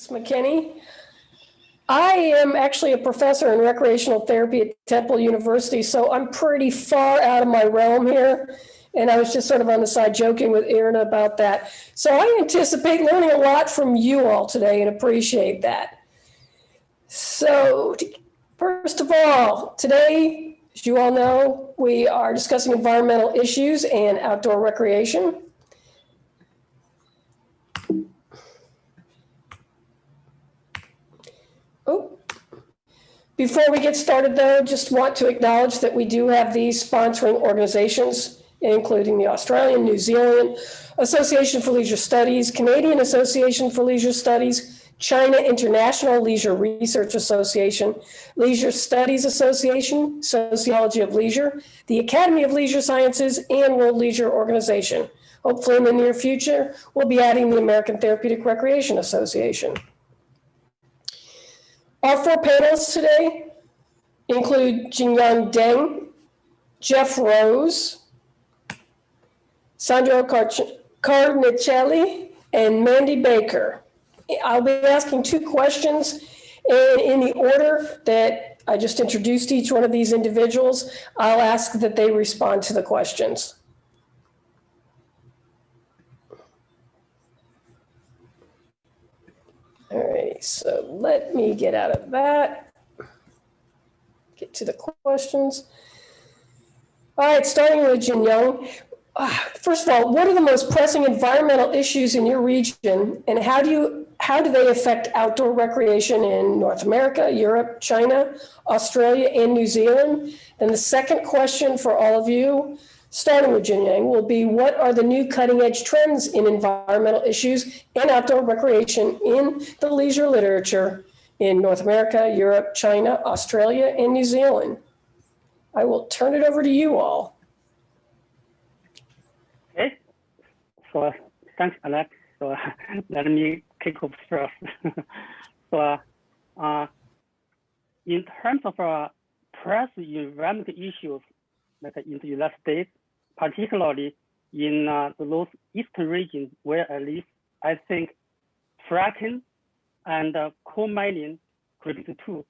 McKinney. I am actually a professor in recreational therapy at Temple University, so I'm pretty far out of my realm here. And I was just sort of on the side joking with Irina about that. So I anticipate learning a lot from you all today and appreciate that. So first of all, today, as you all know, we are discussing environmental issues and outdoor recreation. Oh, before we get started though, just want to acknowledge that we do have these sponsoring organizations, including the Australian, New Zealand Association for Leisure Studies, Canadian Association for Leisure Studies, China International Leisure Research Association, Leisure Studies Association, Sociology of Leisure, the Academy of Leisure Sciences, and World Leisure Organization. Hopefully in the near future, we'll be adding the American Therapeutic Recreation Association. Our four panelists today include Jinyang Deng, Jeff Rose, Sandro Carnicelli, and Mandy Baker. I'll be asking two questions, and in the order that I just introduced each one of these individuals, I'll ask that they respond to the questions. All right, so let me get out of that. Get to the questions. All right, starting with Jinyang. First of all, what are the most pressing environmental issues in your region, and how do they affect outdoor recreation in North America, Europe, China, Australia, and New Zealand? And the second question for all of you, starting with Jinyang, will be what are the new cutting-edge trends in environmental issues and outdoor recreation in the leisure literature in North America, Europe, China, Australia, and New Zealand? I will turn it over to you all. Okay, so thanks, Alex. So let me kick off first. So in terms of press environmental issues, like in the United States, particularly in those eastern regions where I live, I think fracking and coal mining could be the two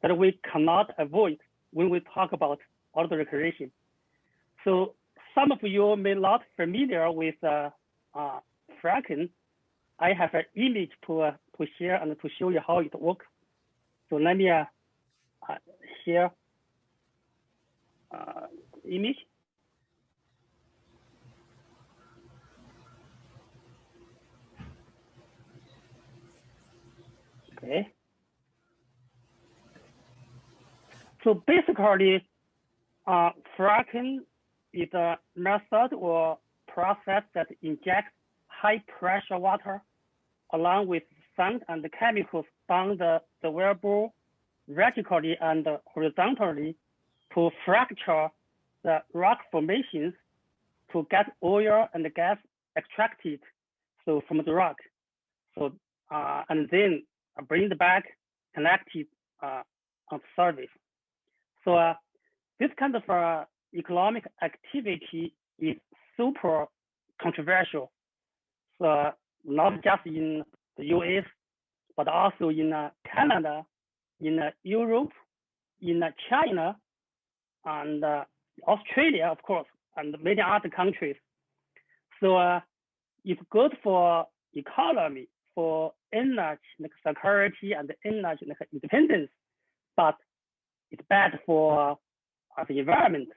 that we cannot avoid when we talk about outdoor recreation. So some of you may not familiar with fracking. I have an image to share and to show you how it works. So let me share image. Okay. So basically, fracking is a method or process that injects high pressure water along with sand and chemicals down the wellbore vertically and horizontally to fracture the rock formations to get oil and gas extracted from the rock. So and then bring it back, connected on the surface. So this kind of economic activity is super controversial. So not just in the US, but also in Canada, in Europe, in China, and Australia, of course, and many other countries. So it's good for economy, for energy like security and energy like independence, but it's bad for the environment,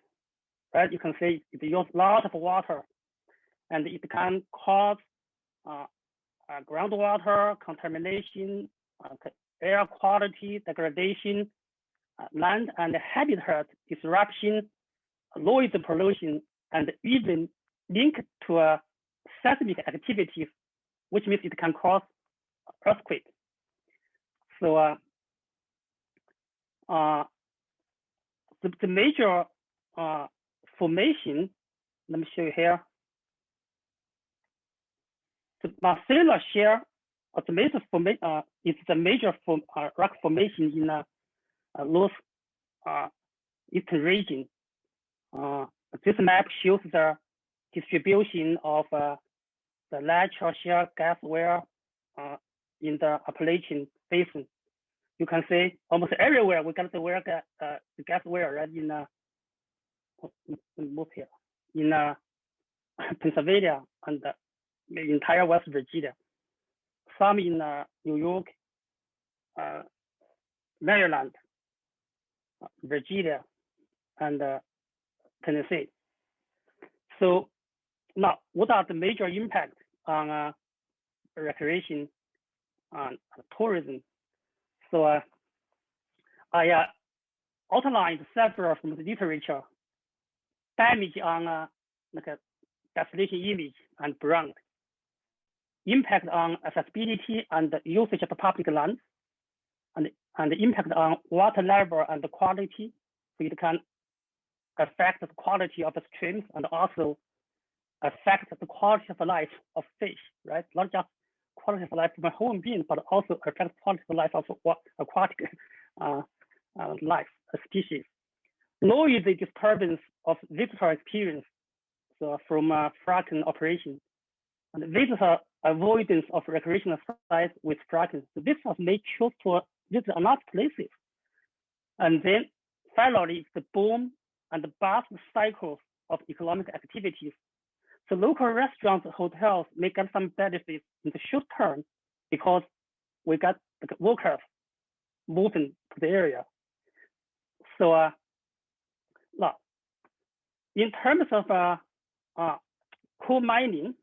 right? You can say it uses a lot of water, and it can cause groundwater contamination, air quality degradation, land and habitat disruption, noise pollution, and even linked to seismic activities, which means it can cause earthquakes. So the major formation, let me show you here. The Marcella Shale is the major rock formation in North Eastern region. This map shows the distribution of the natural shale gas well in the Appalachian Basin. You can see almost everywhere we got the gas well, right? Move here in Pennsylvania and the entire West Virginia. Some in New York, Maryland, Virginia, and Tennessee. So now, what are the major impacts on recreation and tourism? So I outlined several from the literature damage on like a destination image and brand, impact on accessibility and usage of public lands, and the impact on water level and the quality. So it can affect the quality of the streams and also affect the quality of life of fish, right? Not just quality of life of human beings, but also affect quality of life of aquatic life species. Noisy disturbance of visitor experience, so from fracking operation, and visitor avoidance of recreational sites with fracking. So visitors may choose to visit another places. And then finally, it's the boom and the bust cycles of economic activities. So local restaurants, hotels may get some benefits in the short term because we got the workers moving to the area. So now, in terms of coal mining,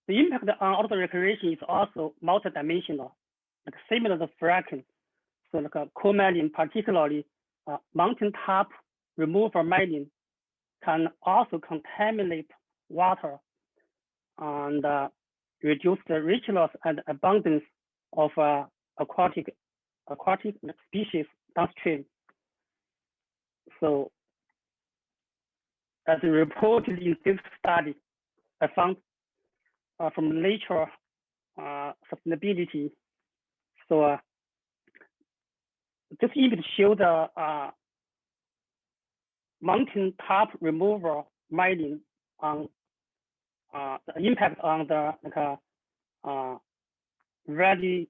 the impact on outdoor recreation is also multidimensional, like similar to fracking. So like coal mining, particularly mountaintop removal mining, can also contaminate water and reduce the richness and abundance of aquatic species downstream. So as reported in this study, I found from Nature Sustainability. So this image shows the mountain top removal mining on the impact on the valley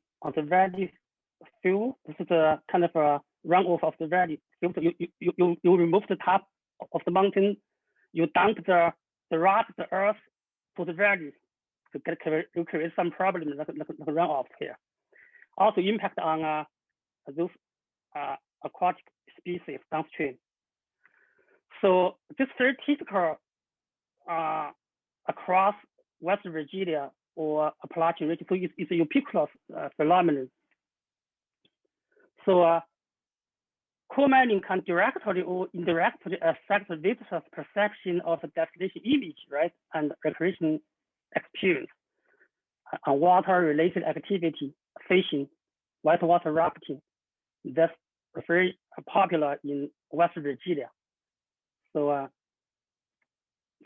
fuel. This is a kind of a runoff of the valley fuel. So you remove the top of the mountain, you dump the rock, the earth to the valley. You create some problem like runoff here. Also impact on those aquatic species downstream. So this very typical across West Virginia or Appalachian region. So it's a ubiquitous phenomenon. So coal mining can directly or indirectly affect the visitor's perception of the destination image, right, and recreation experience on water-related activity, fishing, whitewater rafting. That's very popular in West Virginia. So,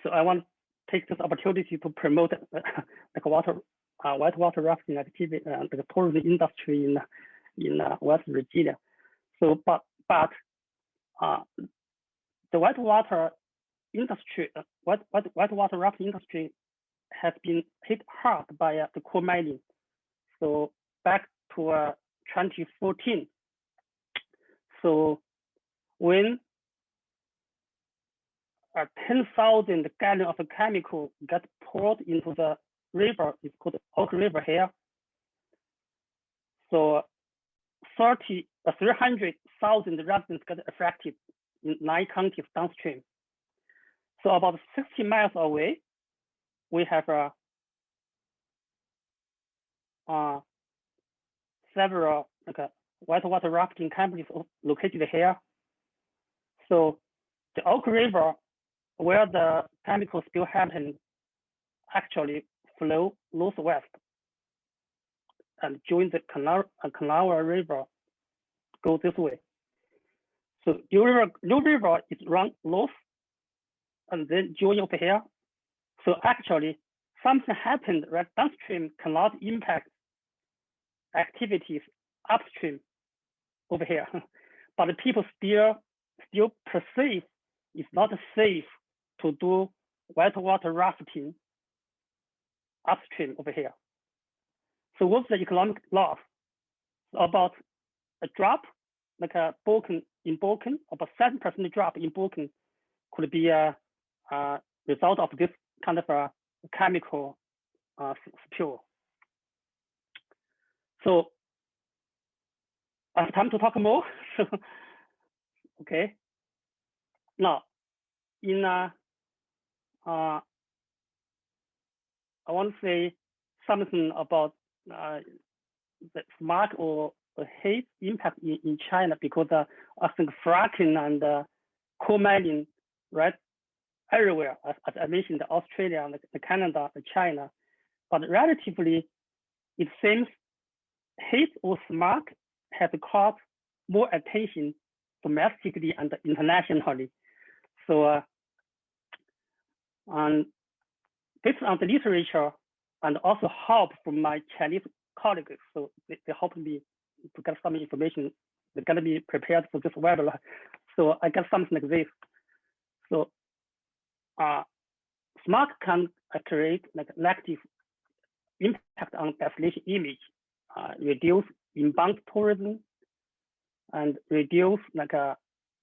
so I want to take this opportunity to promote like whitewater rafting activity, the tourism industry in West Virginia. So, but the whitewater industry, whitewater rafting industry has been hit hard by the coal mining. So back to 2014. So when 10,000 gallons of a chemical got poured into the river, it's called Oak River here. So 300,000 residents got affected in 9 counties downstream. So about 60 miles away, we have several whitewater rafting companies located here. So the Oak River, where the chemical spill happened, actually flow northwest and join the Kanawha River, go this way. So New River is run north and then join over here. So actually something happened right downstream cannot impact activities upstream over here, but the people still perceive it's not safe to do whitewater rafting upstream over here. So what's the economic loss? About a drop, like a in Balkan, about 7% drop in Balkan could be a result of this kind of a chemical spill. So I have time to talk more. Okay. Now, in I want to say something about the smog or haze impact in China, because I think fracking and coal mining, right, everywhere, as I mentioned, Australia, Canada, China, but relatively, it seems haze or smog has caught more attention domestically and internationally. So, and based on the literature and also help from my Chinese colleagues, so they helped me to get some information. They're going to be prepared for this webinar. So I get something like this. So smog can create like negative impact on destination image, reduce inbound tourism, and reduce like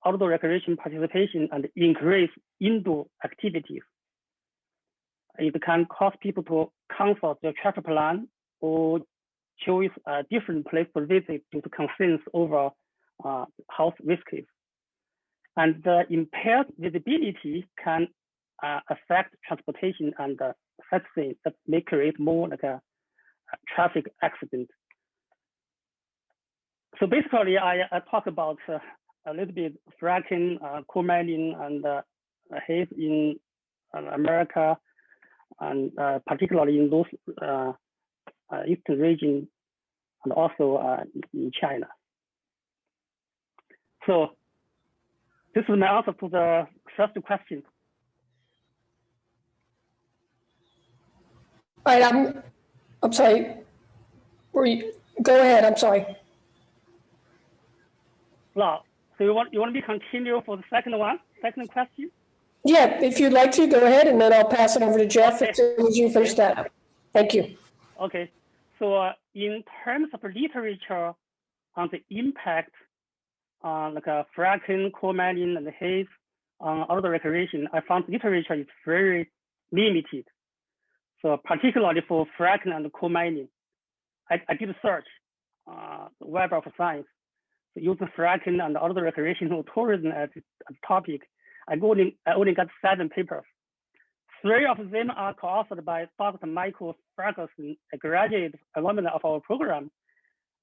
outdoor recreation participation and increase indoor activities. It can cause people to cancel their travel plan or choose a different place to visit due to concerns over health risks. And the impaired visibility can affect transportation and sightseeing that may create more like a traffic accident. So basically, I talk about a little bit fracking, coal mining, and haze in America, and particularly in those eastern region, and also in China. So this is my answer to the first question. All right, I'm sorry. Go ahead, I'm sorry. Now, so you want me to continue for the second question? Yeah, if you'd like to, go ahead, and then I'll pass it over to Jeff as soon as you finish that up. Thank you. Okay, so in terms of literature on the impact on like fracking, coal mining, and haze on outdoor recreation, I found literature is very limited. So particularly for fracking and coal mining, I did search the Web of Science. So using fracking and outdoor recreation or tourism as a topic, I only got 7 papers. 3 of them are co-authored by Dr. Michael Ferguson, a graduate alumni of our program,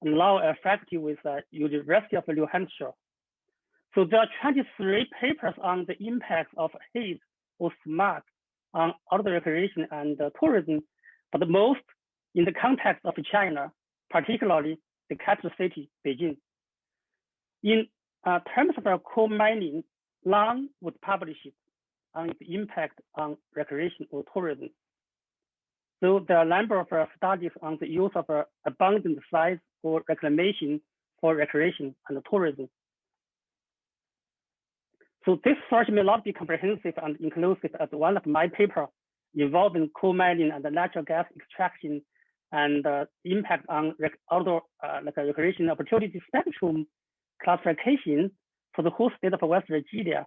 and now a faculty with the University of New Hampshire. So there are 23 papers on the impact of haze or smog on outdoor recreation and tourism, but most in the context of China, particularly the capital city, Beijing. In terms of coal mining, none was published on its impact on recreation or tourism. So there are a number of studies on the use of abundant sites for reclamation for recreation and tourism. So this search may not be comprehensive and inclusive as one of my papers involving coal mining and natural gas extraction and impact on outdoor recreation opportunity spectrum classification for the whole state of West Virginia.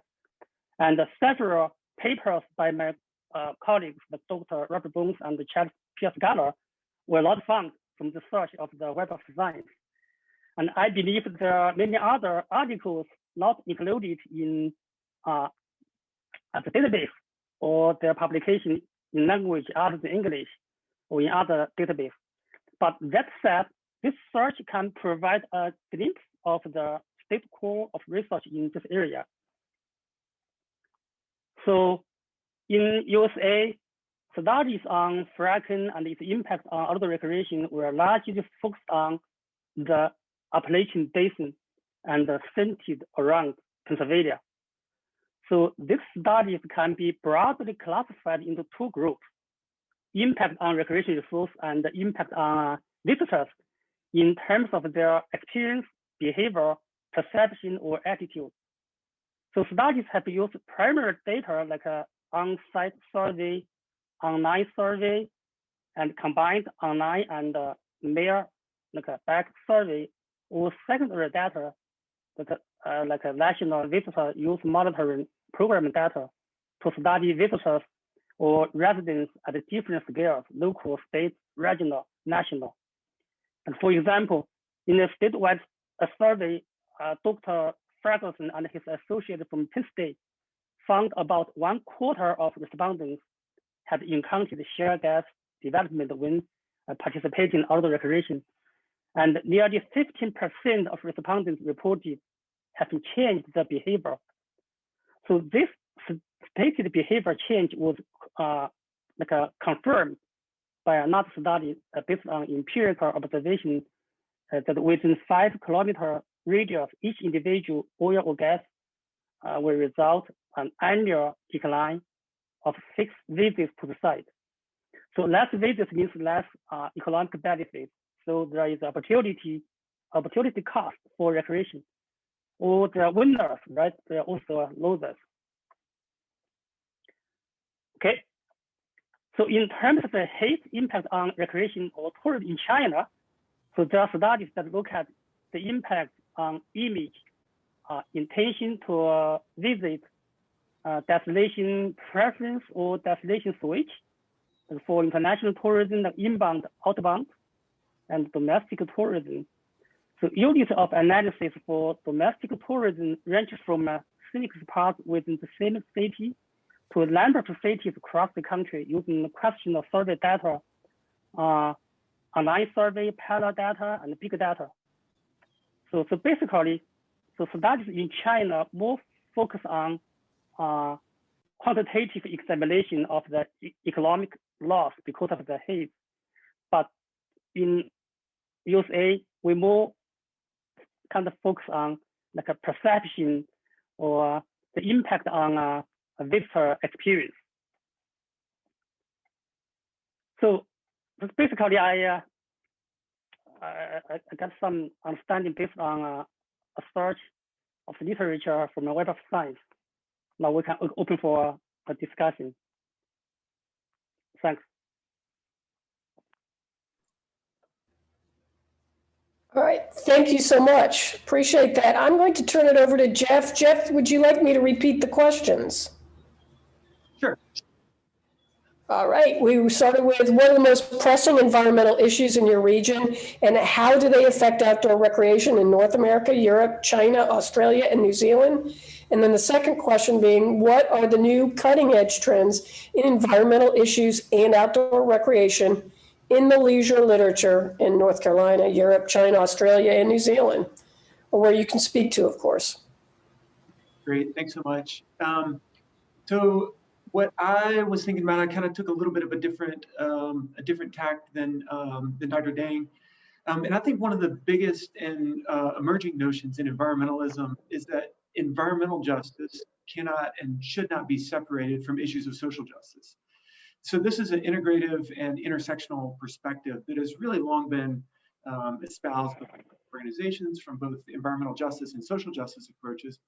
And several papers by my colleagues, Dr. Robert Bones and Chad Pierce-Galler, were not found from the search of the Web of Science. And I believe there are many other articles not included in the database or their publication in language other than English or in other database. But that said, this search can provide a glimpse of the state core of research in this area. So in USA, studies on fracking and its impact on outdoor recreation were largely focused on the Appalachian Basin and centered around Pennsylvania. So these studies can be broadly classified into 2 groups: impact on recreation resource and impact on visitors in terms of their experience, behavior, perception, or attitude. So studies have used primary data like on-site survey, online survey, and combined online and mere like a back survey or secondary data that like a national visitor use monitoring program data to study visitors or residents at different scales, local, state, regional, national. And for example, in a statewide survey, Dr. Ferguson and his associate from Penn State found about 1/4 of respondents had encountered shale gas development when participating in outdoor recreation. And nearly 15% of respondents reported having changed their behavior. So this stated behavior change was confirmed by another study based on empirical observation that within 5 kilometer radius, each individual oil or gas will result an annual decline of 6 visits to the site. So less visits means less economic benefit. So there is opportunity cost for recreation. Or there are winners, right? There are also losers. Okay. So in terms of the heat impact on recreation or tourism in China, so there are studies that look at the impact on image, intention to visit, destination preference or destination switch, and for international tourism, inbound, outbound, and domestic tourism. So units of analysis for domestic tourism ranges from scenic spots within the same city to a number of cities across the country using questionnaire survey data, online survey, pilot data, and big data. So basically, so studies in China more focus on quantitative examination of the economic loss because of the heat. But in USA, we more kind of focus on like a perception or the impact on a visitor experience. So basically, I got some understanding based on a search of the literature from the Web of Science. Now we can open for a discussion. Thanks. All right, thank you so much. Appreciate that. I'm going to turn it over to Jeff. Jeff, would you like me to repeat the questions? Sure. All right, we started with what are the most pressing environmental issues in your region and how do they affect outdoor recreation in North America, Europe, China, Australia, and New Zealand? And then the second question being, what are the new cutting edge trends in environmental issues and outdoor recreation in the leisure literature in North Carolina, Europe, China, Australia, and New Zealand, or where you can speak to, of course. Great, thanks so much. So what I was thinking about, I kind of took a little bit of a different tact than Dr. Dang. And I think one of the biggest and emerging notions in environmentalism is that environmental justice cannot and should not be separated from issues of social justice. So this is an integrative and intersectional perspective that has really long been espoused by organizations from both environmental justice and social justice approaches.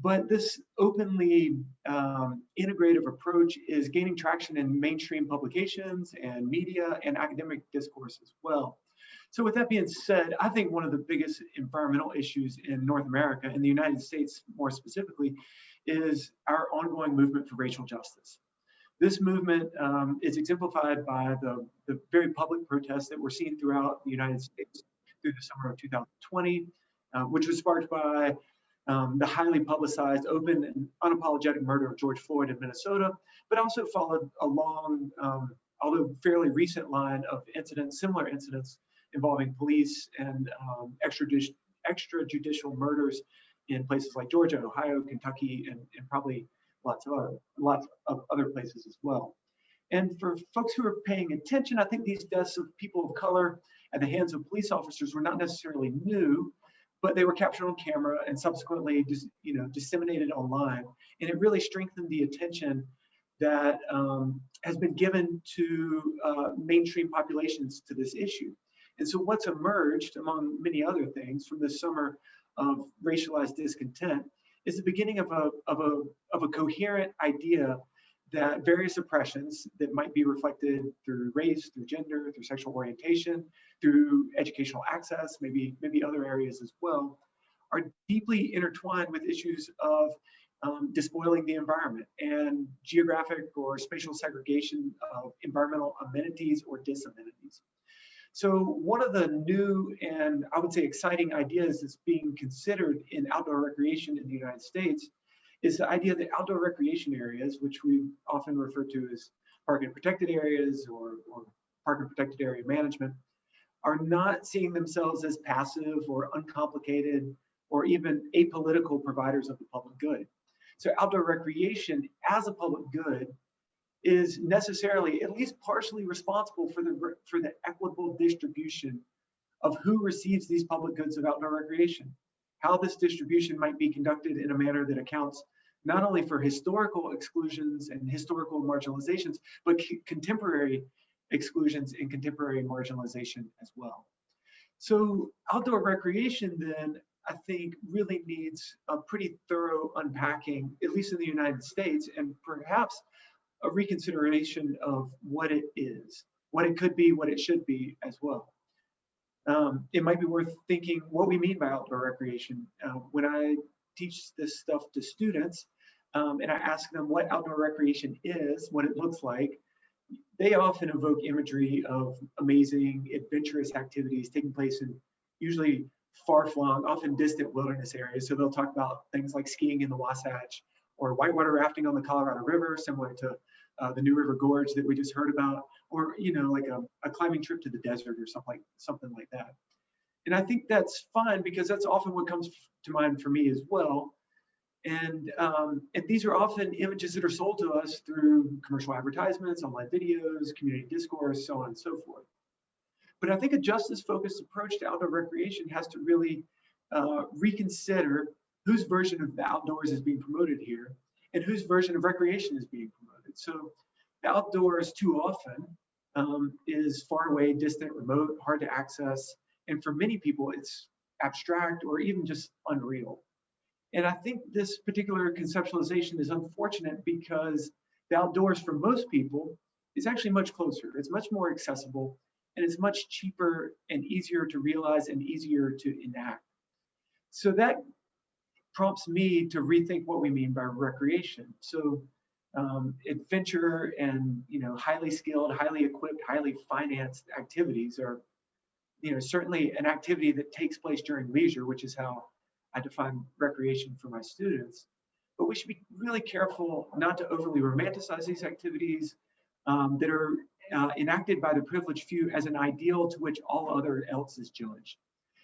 But this openly integrative approach is gaining traction in mainstream publications and media and academic discourse as well. So with that being said, I think one of the biggest environmental issues in North America, in the United States more specifically, is our ongoing movement for racial justice. This movement is exemplified by the very public protests that we're seeing throughout the United States through the summer of 2020, which was sparked by the highly publicized, open and unapologetic murder of George Floyd in Minnesota, but also followed a long, although fairly recent line of incidents, similar incidents involving police and extrajudicial murders in places like Georgia, Ohio, Kentucky, and probably lots of other places as well. And for folks who are paying attention, I think these deaths of people of color at the hands of police officers were not necessarily new, but they were captured on camera and subsequently disseminated online. And it really strengthened the attention that has been given to mainstream populations to this issue. And so what's emerged, among many other things, from this summer of racialized discontent is the beginning of a coherent idea that various oppressions that might be reflected through race, through gender, through sexual orientation, through educational access, maybe other areas as well, are deeply intertwined with issues of despoiling the environment and geographic or spatial segregation of environmental amenities or disamenities. So one of the new and I would say exciting ideas that's being considered in outdoor recreation in the United States is the idea that outdoor recreation areas, which we often refer to as park and protected areas or park and protected area management, are not seeing themselves as passive or uncomplicated or even apolitical providers of the public good. So outdoor recreation as a public good is necessarily at least partially responsible for the equitable distribution of who receives these public goods of outdoor recreation. How this distribution might be conducted in a manner that accounts not only for historical exclusions and historical marginalizations, but contemporary exclusions and contemporary marginalization as well. So outdoor recreation then, I think, really needs a pretty thorough unpacking, at least in the United States, and perhaps a reconsideration of what it is, what it could be, what it should be as well. It might be worth thinking what we mean by outdoor recreation. When I teach this stuff to students and I ask them what outdoor recreation is, what it looks like, they often evoke imagery of amazing, adventurous activities taking place in usually far-flung, often distant wilderness areas. So they'll talk about things like skiing in the Wasatch or whitewater rafting on the Colorado River, similar to the New River Gorge that we just heard about, or like a climbing trip to the desert or something like that. And I think that's fun because that's often what comes to mind for me as well. And these are often images that are sold to us through commercial advertisements, online videos, community discourse, so on and so forth. But I think a justice-focused approach to outdoor recreation has to really reconsider whose version of the outdoors is being promoted here and whose version of recreation is being promoted. So the outdoors too often is far away, distant, remote, hard to access. And for many people, it's abstract or even just unreal. And I think this particular conceptualization is unfortunate because the outdoors for most people is actually much closer. It's much more accessible and it's much cheaper and easier to realize and easier to enact. So that prompts me to rethink what we mean by recreation. So adventure and highly skilled, highly equipped, highly financed activities are certainly an activity that takes place during leisure, which is how I define recreation for my students. But we should be really careful not to overly romanticize these activities that are enacted by the privileged few as an ideal to which all other else is judged.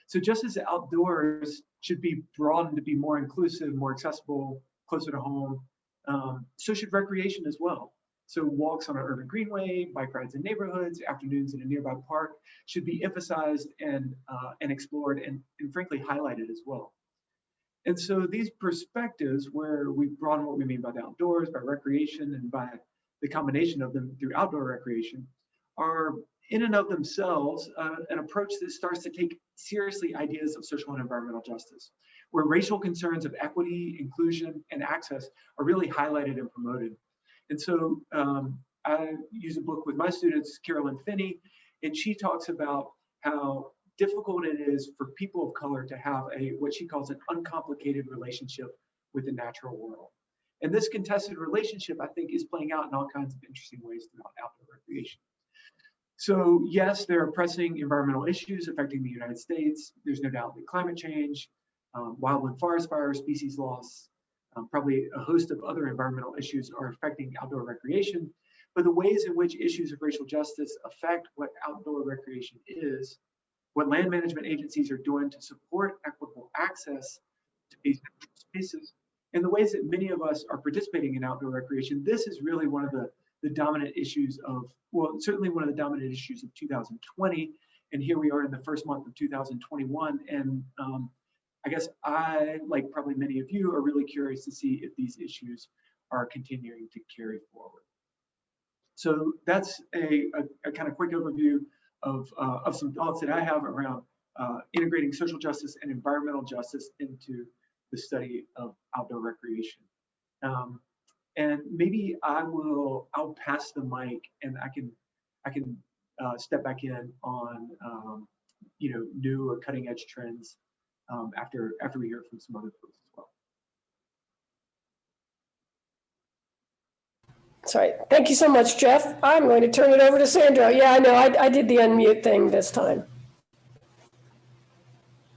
So just as the outdoors should be broadened to be more inclusive, more accessible, closer to home, so should recreation as well. So walks on an urban greenway, bike rides in neighborhoods, afternoons in a nearby park should be emphasized and explored and frankly highlighted as well. And so these perspectives where we broaden what we mean by the outdoors, by recreation, and by the combination of them through outdoor recreation are in and of themselves an approach that starts to take seriously ideas of social and environmental justice, where racial concerns of equity, inclusion, and access are really highlighted and promoted. And so I use a book with my students, Carolyn Finney, and she talks about how difficult it is for people of color to have what she calls an uncomplicated relationship with the natural world. And this contested relationship, I think, is playing out in all kinds of interesting ways throughout outdoor recreation. So yes, there are pressing environmental issues affecting the United States. There's no doubt that climate change, wildland forest fires, species loss, probably a host of other environmental issues are affecting outdoor recreation. But the ways in which issues of racial justice affect what outdoor recreation is, what land management agencies are doing to support equitable access to these natural spaces, and the ways that many of us are participating in outdoor recreation, this is really one of the dominant issues of, well, certainly one of the dominant issues of 2020. And here we are in the first month of 2021. And I guess I, like probably many of you, are really curious to see if these issues are continuing to carry forward. So that's a kind of quick overview of some thoughts that I have around integrating social justice and environmental justice into the study of outdoor recreation. And maybe I'll pass the mic and I can step back in on new or cutting edge trends after we hear from some other folks as well. Sorry. Thank you so much, Jeff. I'm going to turn it over to Sandro. Yeah, I know. I did the unmute thing this time.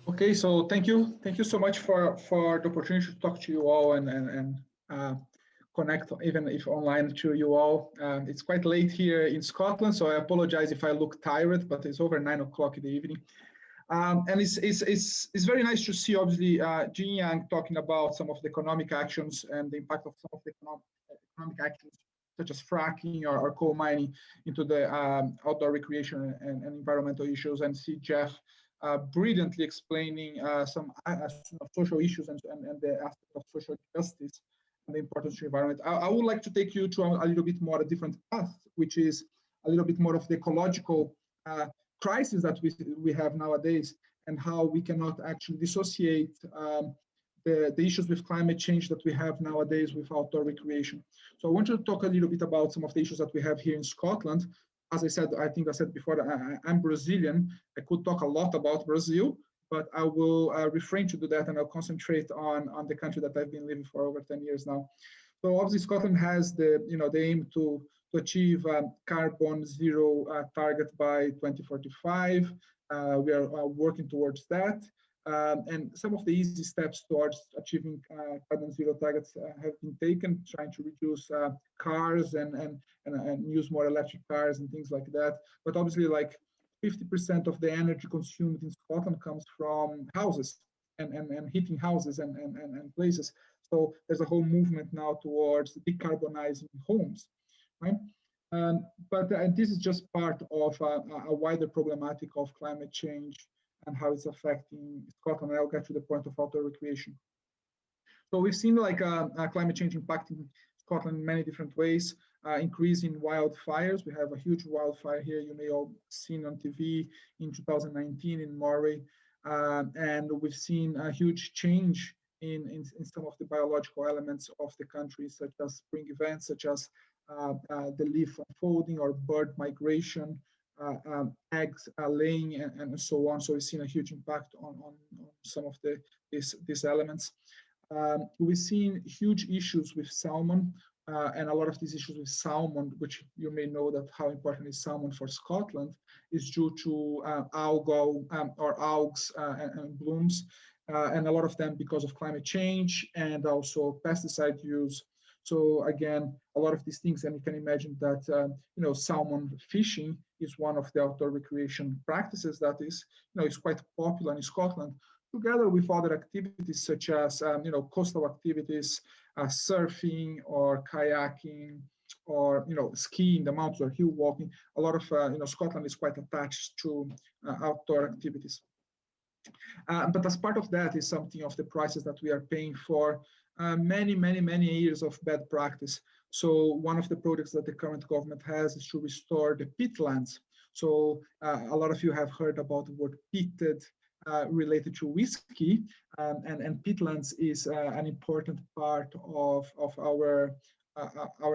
Okay, so thank you so much for the opportunity to talk to you all and connect, even if online, to you all. It's quite late here in Scotland, so I apologize if I look tired, but it's over 9 o'clock in the evening. And it's very nice to see, obviously, Jin Yang talking about some of the economic actions and the impact of some of the economic actions, such as fracking or coal mining, into the outdoor recreation and environmental issues, and see Jeff brilliantly explaining some social issues and the aspect of social justice and the importance of the environment. I would like to take you to a little bit more a different path, which is a little bit more of the ecological crisis that we have nowadays, and how we cannot actually dissociate the issues with climate change that we have nowadays with outdoor recreation. So I want to talk a little bit about some of the issues that we have here in Scotland. As I said, I think I said before, I'm Brazilian. I could talk a lot about Brazil, but I will refrain to do that, and I'll concentrate on the country that I've been living for over 10 years now. So obviously Scotland has the aim to achieve carbon zero target by 2045. We are working towards that. And some of the easy steps towards achieving carbon zero targets have been taken, trying to reduce cars and use more electric cars and things like that. But obviously, like 50% of the energy consumed in Scotland comes from houses and heating houses and places. So there's a whole movement now towards decarbonizing homes, right? But this is just part of a wider problematic of climate change and how it's affecting Scotland. I'll get to the point of outdoor recreation. So we've seen like climate change impacting Scotland in many different ways, increasing wildfires. We have a huge wildfire here, you may all seen on TV in 2019 in Moray. And we've seen a huge change in some of the biological elements of the country, such as spring events, such as the leaf unfolding or bird migration, eggs laying, and so on. So we've seen a huge impact on some of these elements. We've seen huge issues with salmon, and a lot of these issues with salmon, which you may know that how important is salmon for Scotland, is due to algal or algae and blooms, and a lot of them because of climate change and also pesticide use. So again, a lot of these things, and you can imagine that salmon fishing is one of the outdoor recreation practices that is is quite popular in Scotland, together with other activities such as coastal activities, surfing or kayaking, or skiing in the mountains or hill walking. A lot of Scotland is quite attached to outdoor activities. But as part of that is something of the prices that we are paying for many years of bad practice. So one of the projects that the current government has is to restore the peatlands. So a lot of you have heard about the word peated related to whiskey, and peatlands is an important part of our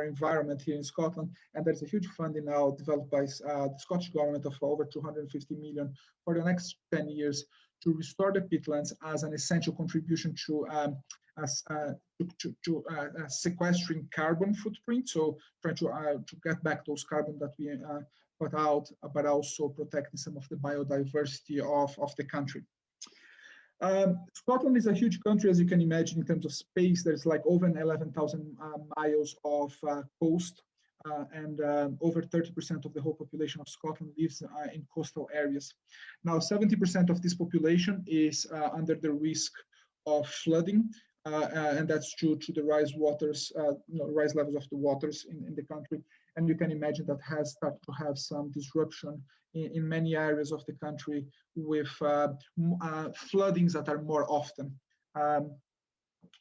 environment here in Scotland, and there's a huge funding now developed by the Scottish government of over 250 million for the next 10 years to restore the peatlands as an essential contribution to sequestering carbon footprint, so trying to get back those carbon that we put out, but also protecting some of the biodiversity of the country. Scotland is a huge country, as you can imagine, in terms of space. There's like over 11,000 miles of coast, and over 30% of the whole population of Scotland lives in coastal areas. Now, 70% of this population is under the risk of flooding, and that's due to the rise levels of the waters in the country. And you can imagine that has started to have some disruption in many areas of the country with floodings that are more often.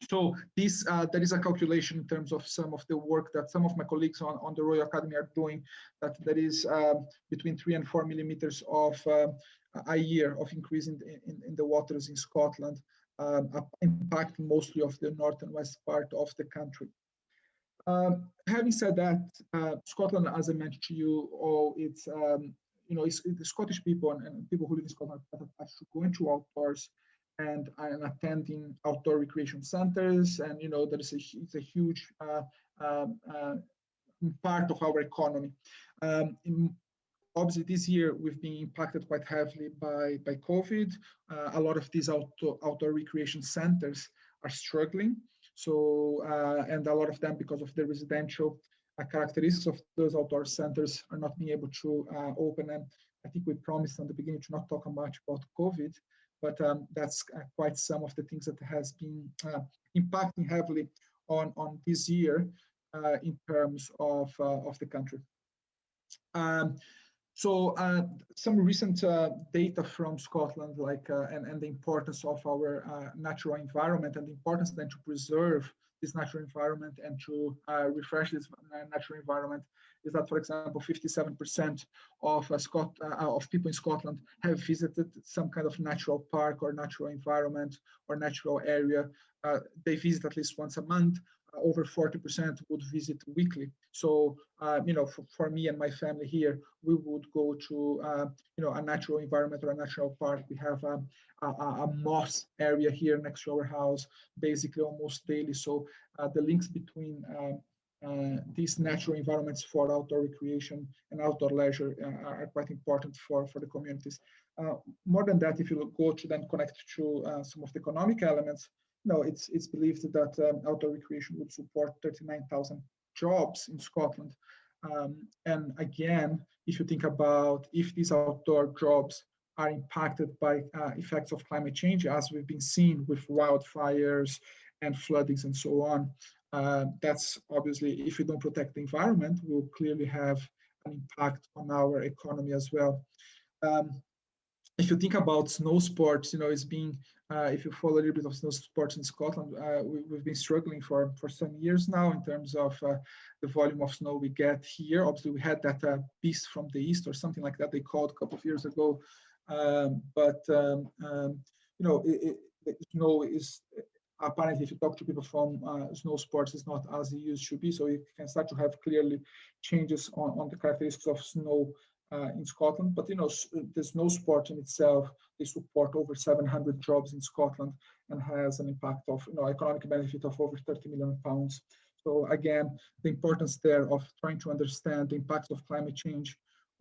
So this there is a calculation in terms of some of the work that some of my colleagues on the Royal Academy are doing, that there is between 3 and 4 millimeters of a year of increase in the waters in Scotland, impacting mostly of the north and west part of the country. Having said that, Scotland, as I mentioned to you all, it's it's the Scottish people and people who live in Scotland are actually going to outdoors and attending outdoor recreation centers, and it's a huge part of our economy. Obviously, this year we've been impacted quite heavily by COVID. A lot of these outdoor recreation centers are struggling. So, and a lot of them, because of the residential characteristics of those outdoor centers, are not being able to open. And I think we promised from the beginning to not talk much about COVID, but that's quite some of the things that has been impacting heavily on this year in terms of the country. So some recent data from Scotland, and the importance of our natural environment, and the importance then to preserve this natural environment and to refresh this natural environment, is that, for example, 57% of people in Scotland have visited some kind of natural park or natural environment or natural area. They visit at least once a month. Over 40% would visit weekly. So, for me and my family here, we would go to, a natural environment or a natural park. We have a moss area here next to our house, basically almost daily. So the links between these natural environments for outdoor recreation and outdoor leisure are quite important for the communities. More than that, if you go to then connect to some of the economic elements, it's believed that outdoor recreation would support 39,000 jobs in Scotland. And again, if you think about if these outdoor jobs are impacted by effects of climate change, as we've been seeing with wildfires and floodings and so on, that's obviously, if we don't protect the environment, we'll clearly have an impact on our economy as well. If you think about snow sports, it's been, if you follow a little bit of snow sports in Scotland, we've been struggling for some years now in terms of the volume of snow we get here. Obviously, we had that beast from the east or something like that they called a couple of years ago. Snow is apparently, if you talk to people from snow sports, it's not as it used to be. So you can start to have clearly changes on the characteristics of snow in Scotland. But the snow sport in itself, they support over 700 jobs in Scotland and has an impact of economic benefit of over 30 million pounds. So again, the importance there of trying to understand the impacts of climate change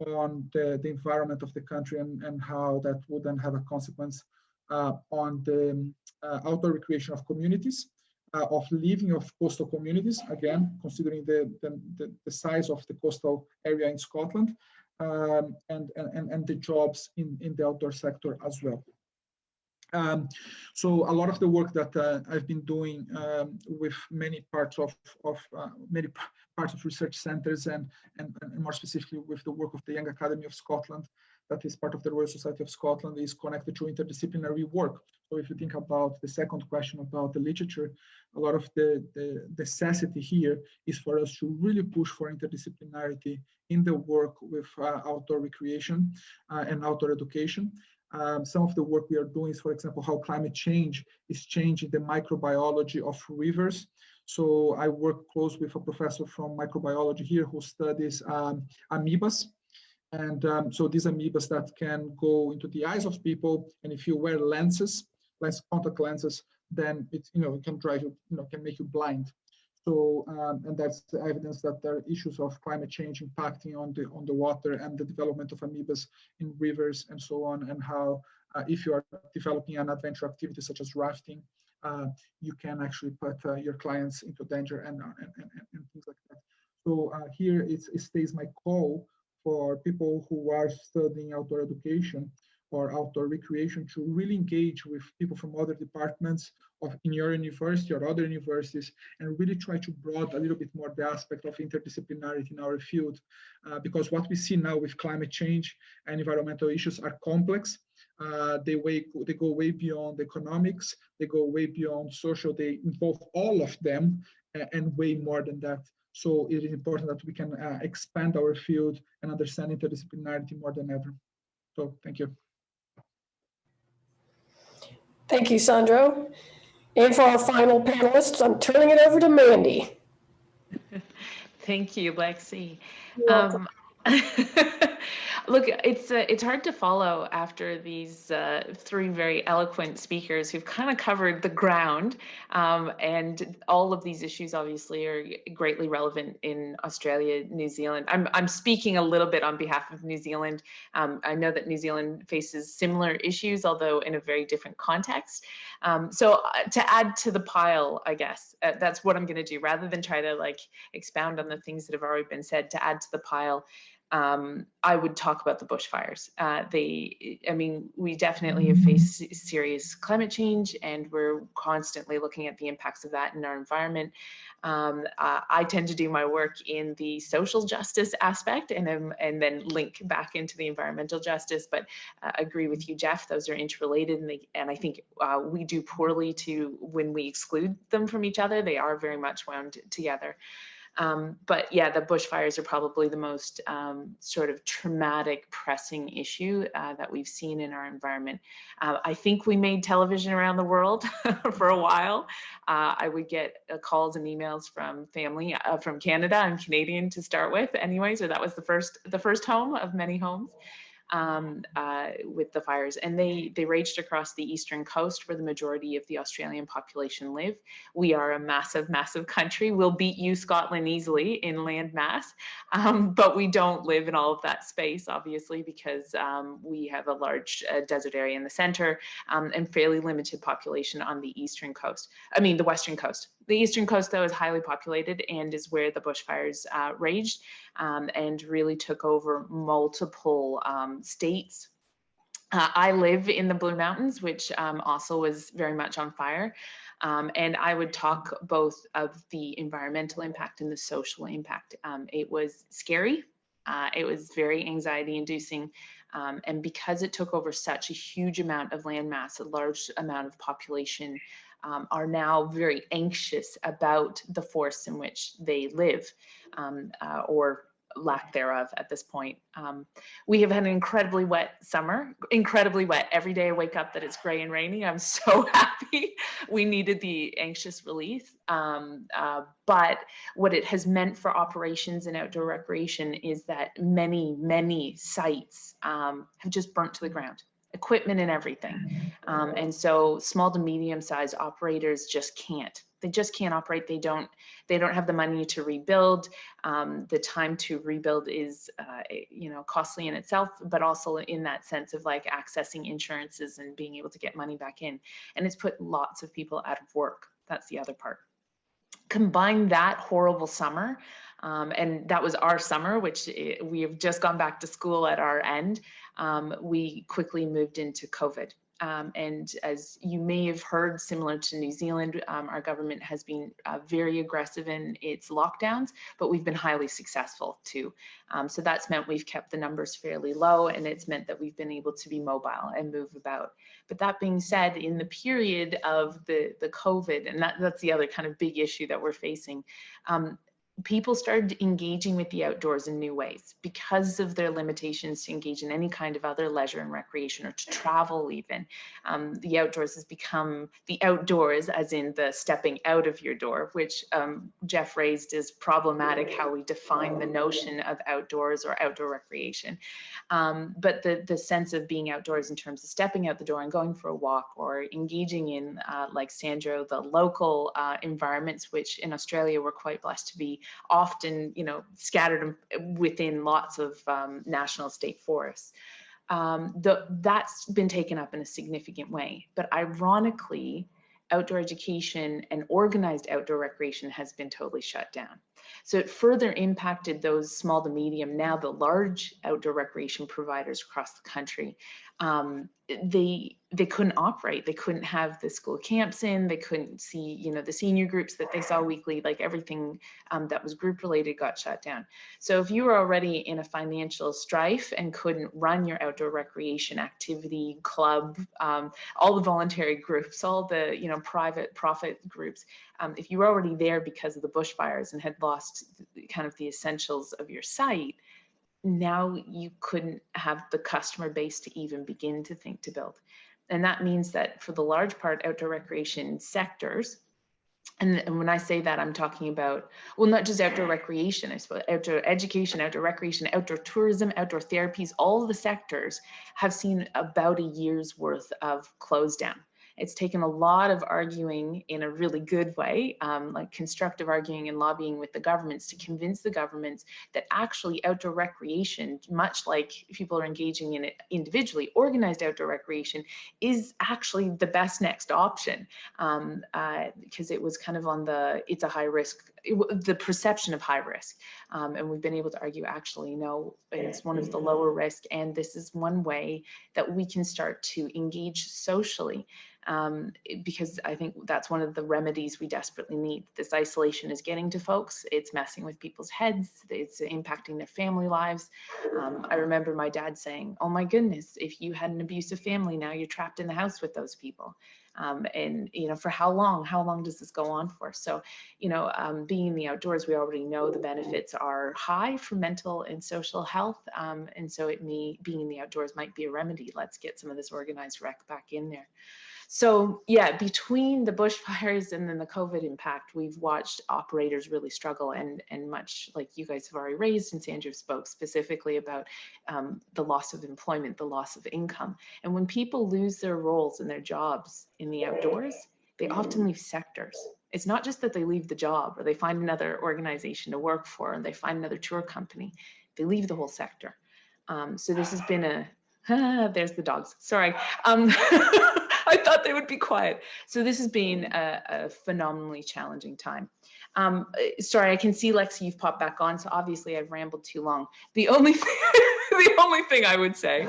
on the environment of the country and how that would then have a consequence on the outdoor recreation of communities, of living of coastal communities, again, considering the size of the coastal area in Scotland, and the jobs in the outdoor sector as well. So a lot of the work that I've been doing with many parts of research centres and more specifically with the work of the Young Academy of Scotland, that is part of the Royal Society of Scotland, is connected to interdisciplinary work. So if you think about the second question about the literature, a lot of the necessity here is for us to really push for interdisciplinarity in the work with outdoor recreation and outdoor education. Some of the work we are doing is, for example, how climate change is changing the microbiology of rivers. So I work close with a professor from microbiology here who studies amoebas. And so these amoebas that can go into the eyes of people, and if you wear contact lenses, then it can drive you, can make you blind. So and that's the evidence that there are issues of climate change impacting on the water and the development of amoebas in rivers and so on, and how if you are developing an adventure activity such as rafting, you can actually put your clients into danger and things like that. So here it stays my call for people who are studying outdoor education or outdoor recreation to really engage with people from other departments in your university or other universities, and really try to broaden a little bit more the aspect of interdisciplinarity in our field, because what we see now with climate change and environmental issues are complex. They go way beyond economics, they go way beyond social, they involve all of them and way more than that. So it is important that we can expand our field and understand interdisciplinarity more than ever. So thank you. Thank you, Sandro. And for our final panelists, I'm turning it over to Mandy. Thank you, Lexi. You're welcome. Look, it's hard to follow after these three very eloquent speakers who've kind of covered the ground, and all of these issues obviously are greatly relevant in Australia, New Zealand. I'm speaking a little bit on behalf of New Zealand. I know that New Zealand faces similar issues, although in a very different context. So to add to the pile, I guess that's what I'm going to do, rather than try to like expound on the things that have already been said. To add to the pile, I would talk about the bushfires. I mean, we definitely have faced serious climate change, and we're constantly looking at the impacts of that in our environment. I tend to do my work in the social justice aspect, and then link back into the environmental justice. But agree with you, Jeff; those are interrelated, and I think we do poorly when we exclude them from each other. They are very much wound together. But yeah, the bushfires are probably the most sort of traumatic, pressing issue that we've seen in our environment. I think we made television around the world for a while. I would get calls and emails from family from Canada. I'm Canadian to start with anyway, so that was the first home of many homes. With the fires, and they raged across the eastern coast where the majority of the Australian population live. We are a massive, massive country. We'll beat you, Scotland, easily in land mass, but we don't live in all of that space, obviously, because we have a large desert area in the center and fairly limited population on the eastern coast. I mean, the western coast. The eastern coast, though, is highly populated and is where the bushfires raged and really took over multiple states. I live in the Blue Mountains, which also was very much on fire. And I would talk both of the environmental impact and the social impact. It was scary. It was very anxiety inducing. And because it took over such a huge amount of land mass, a large amount of population are now very anxious about the forests in which they live, or lack thereof at this point. We have had an incredibly wet summer, incredibly wet. Every day I wake up that it's gray and rainy. I'm so happy. We needed the anxious relief. But what it has meant for operations and outdoor recreation is that many, many sites have just burnt to the ground. Equipment and everything. And so small to medium-sized operators just can't. They just can't operate. They don't have the money to rebuild. The time to rebuild is, costly in itself, but also in that sense of like accessing insurances and being able to get money back in. And it's put lots of people out of work. That's the other part. Combine that horrible summer, and that was our summer, which we have just gone back to school at our end. We quickly moved into COVID. And as you may have heard, similar to New Zealand, our government has been very aggressive in its lockdowns, but we've been highly successful too. So that's meant we've kept the numbers fairly low, and it's meant that we've been able to be mobile and move about. But that being said, in the period of the COVID, and that's the other kind of big issue that we're facing, people started engaging with the outdoors in new ways because of their limitations to engage in any kind of other leisure and recreation, or to travel even. The outdoors has become the outdoors, as in the stepping out of your door, which Jeff raised is problematic, how we define the notion of outdoors or outdoor recreation. But the sense of being outdoors in terms of stepping out the door and going for a walk, or engaging in, like Sandro, the local environments, which in Australia we're quite blessed to be often, scattered within lots of national state forests. That's been taken up in a significant way. But ironically, outdoor education and organized outdoor recreation has been totally shut down. So it further impacted those small to medium, now the large outdoor recreation providers across the country. They couldn't operate. They couldn't have the school camps in. They couldn't see, the senior groups that they saw weekly. Like everything that was group related got shut down. So if you were already in a financial strife and couldn't run your outdoor recreation activity club, all the voluntary groups, all the private profit groups, if you were already there because of the bushfires and had lost kind of the essentials of your site, now you couldn't have the customer base to even begin to think to build. And that means that for the large part, outdoor recreation sectors And when I say that, I'm talking about, well, not just outdoor recreation, I suppose, outdoor education, outdoor recreation, outdoor tourism, outdoor therapies, all the sectors have seen about a year's worth of close down. It's taken a lot of arguing in a really good way, like constructive arguing and lobbying with the governments to convince the governments that actually outdoor recreation, much like people are engaging in it individually, organized outdoor recreation is actually the best next option, because it was kind of on the, it's a high risk, the perception of high risk. And we've been able to argue actually, no, it's one of the lower risk. And this is one way that we can start to engage socially. Because I think that's one of the remedies we desperately need. This isolation is getting to folks. It's messing with people's heads. It's impacting their family lives. I remember my dad saying, oh my goodness, if you had an abusive family, now you're trapped in the house with those people. And, you know, for how long does this go on for? So, you know, being in the outdoors, we already know the benefits are high for mental and social health. And so being in the outdoors might be a remedy. Let's get some of this organized rec back in there. So yeah, between the bushfires and then the COVID impact, we've watched operators really struggle, and much like you guys have already raised, and Sandra spoke specifically about the loss of employment, the loss of income. And when people lose their roles and their jobs in the outdoors, they often leave sectors. It's not just that they leave the job or they find another organization to work for, or they find another tour company, they leave the whole sector. So this has been a, there's the dogs, sorry. I thought they would be quiet. So this has been a phenomenally challenging time. Sorry, I can see Lexi, you've popped back on. So obviously I've rambled too long. The only thing I would say,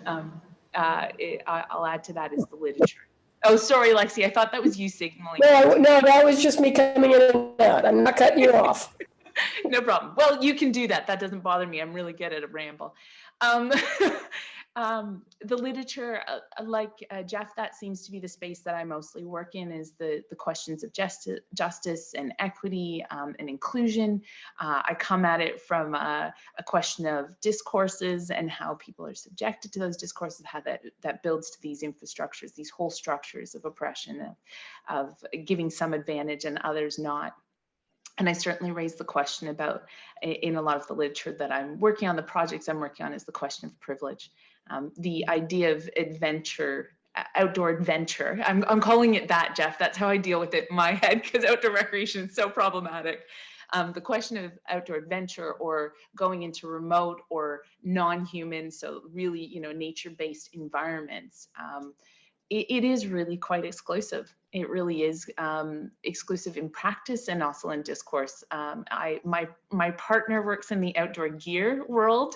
I'll add to that is the literature. Oh, sorry, Lexi, I thought that was you signaling. No, that was just me coming in and out. I'm not cutting you off. No problem. Well, you can do that. That doesn't bother me. I'm really good at a ramble. The literature, like Jeff, that seems to be the space that I mostly work in, is the questions of justice and equity and inclusion. I come at it from a question of discourses and how people are subjected to those discourses, how that builds to these infrastructures, these whole structures of oppression, of giving some advantage and others not. And I certainly raised the question about, in a lot of the literature that I'm working on, the projects I'm working on, is the question of privilege. The idea of adventure, outdoor adventure. I'm calling it that, Jeff. That's how I deal with it in my head, because outdoor recreation is so problematic. The question of outdoor adventure, or going into remote or non-human, so really, you know, nature-based environments, it is really quite exclusive. It really is exclusive in practice and also in discourse. My partner works in the outdoor gear world,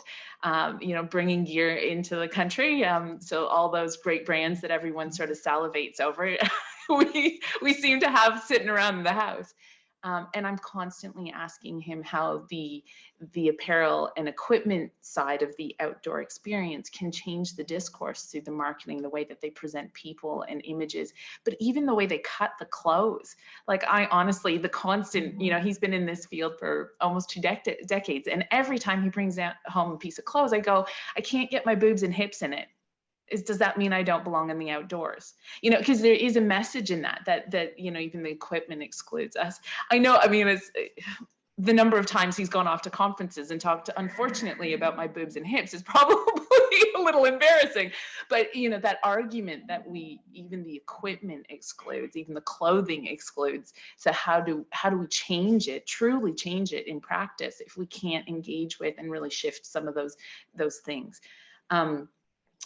you know, bringing gear into the country. So all those great brands that everyone sort of salivates over, we seem to have sitting around in the house. And I'm constantly asking him how the apparel and equipment side of the outdoor experience can change the discourse through the marketing, the way that they present people and images, but even the way they cut the clothes. Like, I honestly, the constant, you know, he's been in this field for almost 2 decades. And every time he brings home a piece of clothes, I go, I can't get my boobs and hips in it. Does that mean I don't belong in the outdoors? You know, because there is a message in that, you know, even the equipment excludes us. I know, I mean, it's the number of times he's gone off to conferences and talked, unfortunately, about my boobs and hips is probably a little embarrassing. But, you know, that argument that even the equipment excludes, even the clothing excludes. So how do we change it, truly change it in practice, if we can't engage with and really shift some of those things?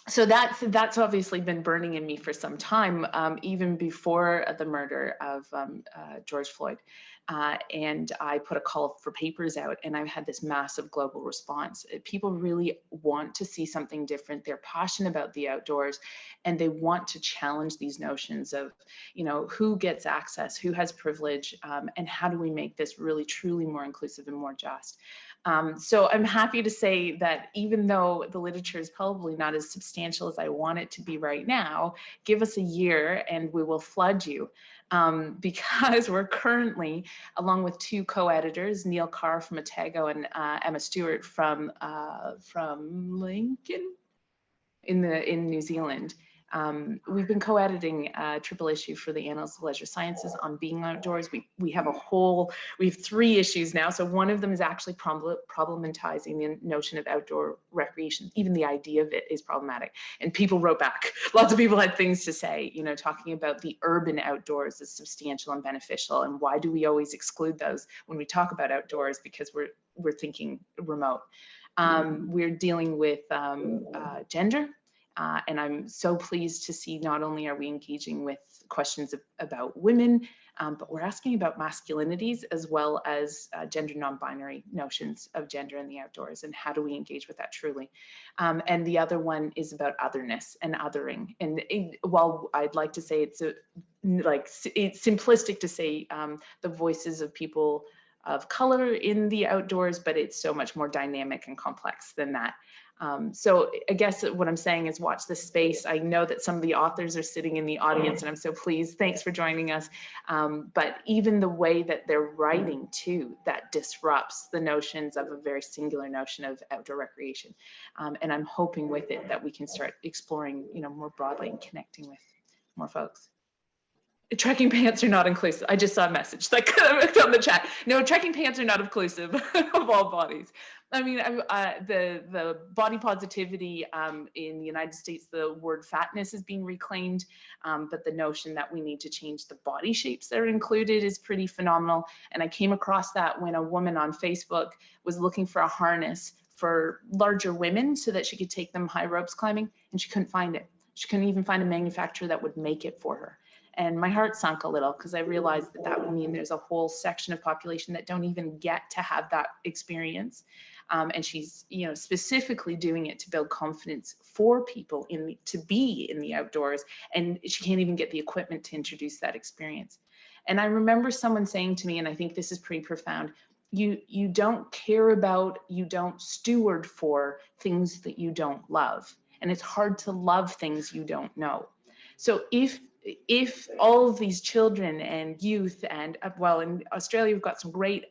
So that's obviously been burning in me for some time, even before the murder of George Floyd. And I put a call for papers out, and I've had this massive global response. People really want to see something different. They're passionate about the outdoors, and they want to challenge these notions of, you know, who gets access, who has privilege, and how do we make this really truly more inclusive and more just. So I'm happy to say that even though the literature is probably not as substantial as I want it to be right now, give us a year and we will flood you, because we're currently, along with 2 co-editors, Neil Carr from Otago and Emma Stewart from Lincoln in New Zealand, We've been co-editing a triple issue for the Annals of Leisure Sciences on being outdoors. We have we have 3 issues now. So one of them is actually problematizing the notion of outdoor recreation. Even the idea of it is problematic. And people wrote back. Lots of people had things to say, you know, talking about the urban outdoors as substantial and beneficial. And why do we always exclude those when we talk about outdoors? Because we're thinking remote. We're dealing with gender. And I'm so pleased to see not only are we engaging with questions about women, but we're asking about masculinities as well as gender non-binary notions of gender in the outdoors, and how do we engage with that truly. And the other one is about otherness and othering. And while I'd like to say it's simplistic to say the voices of people of color in the outdoors, but it's so much more dynamic and complex than that. So I guess what I'm saying is watch this space. I know that some of the authors are sitting in the audience, and I'm so pleased. Thanks for joining us. But even the way that they're writing too, that disrupts the notions of a very singular notion of outdoor recreation. And I'm hoping with it that we can start exploring, you know, more broadly and connecting with more folks. Trekking pants are not inclusive. I just saw a message that on the chat. No, trekking pants are not inclusive of all bodies. I mean, the body positivity in the United States, the word fatness is being reclaimed, but the notion that we need to change the body shapes that are included is pretty phenomenal. And I came across that when a woman on Facebook was looking for a harness for larger women so that she could take them high ropes climbing, and she couldn't find it. She couldn't even find a manufacturer that would make it for her. And my heart sunk a little because I realized that that would mean there's a whole section of population that don't even get to have that experience. And she's, you know, specifically doing it to build confidence for people to be in the outdoors. And she can't even get the equipment to introduce that experience. And I remember someone saying to me, and I think this is pretty profound, you don't care about, you don't steward for things that you don't love. And it's hard to love things you don't know. So if all of these children and youth, and well, in Australia, we've got some great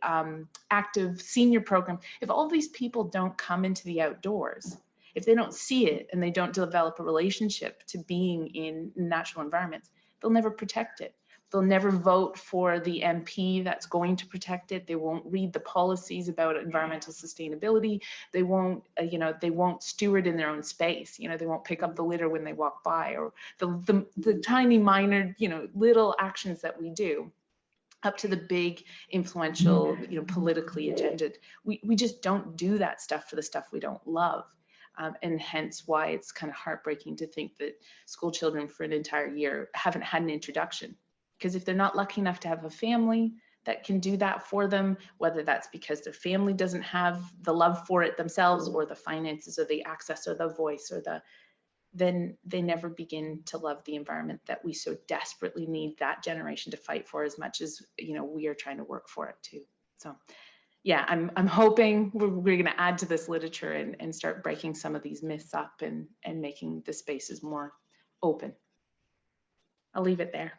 active senior program. If all these people don't come into the outdoors, if they don't see it and they don't develop a relationship to being in natural environments, they'll never protect it. They'll never vote for the MP that's going to protect it. They won't read the policies about environmental sustainability. They won't, they won't steward in their own space. They won't pick up the litter when they walk by, or the tiny minor, little actions that we do, up to the big influential, politically agended. We just don't do that stuff for the stuff we don't love. And hence why it's kind of heartbreaking to think that school children for an entire year haven't had an introduction. Because if they're not lucky enough to have a family that can do that for them, whether that's because their family doesn't have the love for it themselves, or the finances, or the access, or the voice, or then they never begin to love the environment that we so desperately need that generation to fight for, as much as we are trying to work for it too. So yeah, I'm hoping we're going to add to this literature and start breaking some of these myths up and making the spaces more open. I'll leave it there.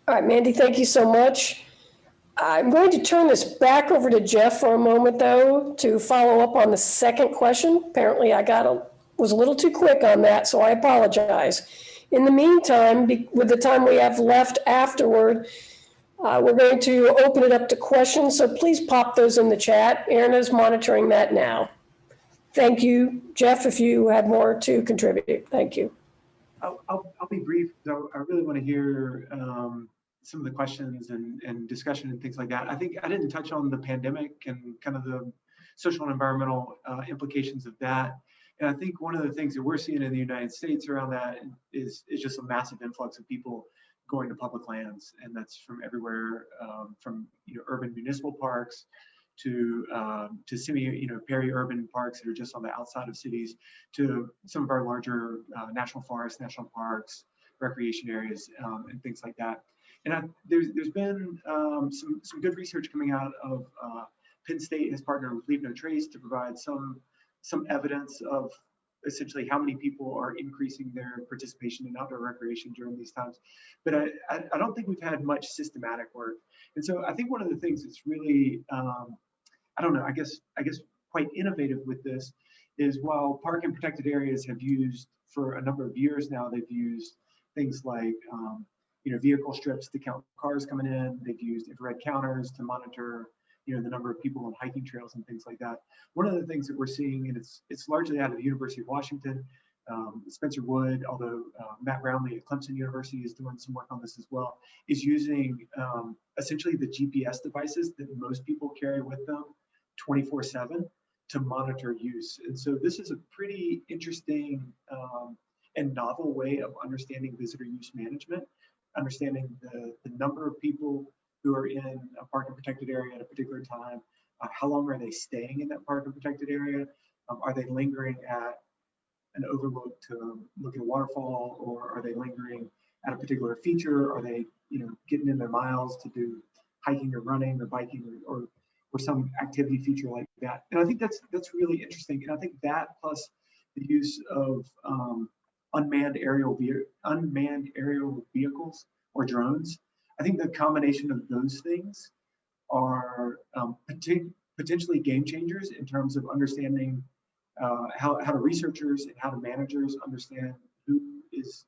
All right, Mandy, thank you so much. I'm going to turn this back over to Jeff for a moment, though, to follow up on the second question. Apparently, was a little too quick on that, so I apologize. In the meantime, with the time we have left afterward, we're going to open it up to questions, so please pop those in the chat. Erin is monitoring that now. Thank you. Jeff, if you had more to contribute, thank you. I'll be brief, though. I really want to hear some of the questions and discussion and things like that. I think I didn't touch on the pandemic and kind of the social and environmental implications of that. And I think one of the things that we're seeing in the United States around that is just a massive influx of people going to public lands, and that's from everywhere, from urban municipal parks to semi, peri-urban parks that are just on the outside of cities, to some of our larger national forests, national parks, recreation areas, and things like that. And there's been some good research coming out of Penn State has partnered with Leave No Trace to provide some evidence of essentially how many people are increasing their participation in outdoor recreation during these times. But I don't think we've had much systematic work. And so I think one of the things that's really, I don't know, I guess quite innovative with this is while park and protected areas have used for a number of years now, they've used things like vehicle strips to count cars coming in. They've used infrared counters to monitor the number of people on hiking trails and things like that. One of the things that we're seeing, and it's largely out of the University of Washington, Spencer Wood, although Matt Brownlee at Clemson University is doing some work on this as well, is using essentially the GPS devices that most people carry with them 24/7 to monitor use. And so this is a pretty interesting and novel way of understanding visitor use management, understanding the number of people who are in a park and protected area at a particular time. How long are they staying in that park and protected area? Are they lingering at an overlook to look at a waterfall, or are they lingering at a particular feature? Are they, getting in their miles to do hiking or running or biking or some activity feature like that? And I think that's really interesting. And I think that plus the use of unmanned aerial vehicles or drones, I think the combination of those things are potentially game changers in terms of understanding how do researchers and how do managers understand who is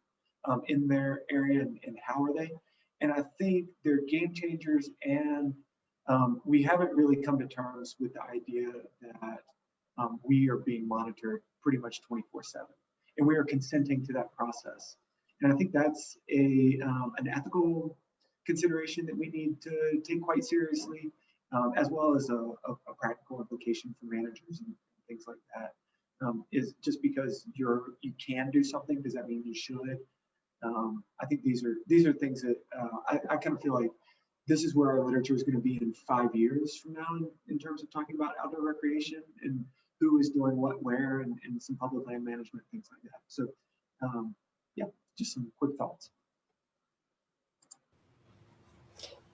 in their area and how are they. And I think they're game changers, and we haven't really come to terms with the idea that we are being monitored pretty much 24/7, and we are consenting to that process. And I think that's an ethical consideration that we need to take quite seriously, as well as a practical implication for managers and things like that. Is just because you can do something, does that mean you should? I think these are things that I kind of feel like this is where our literature is going to be in 5 years from now in terms of talking about outdoor recreation and who is doing what where and some public land management, things like that. So yeah, just some quick thoughts.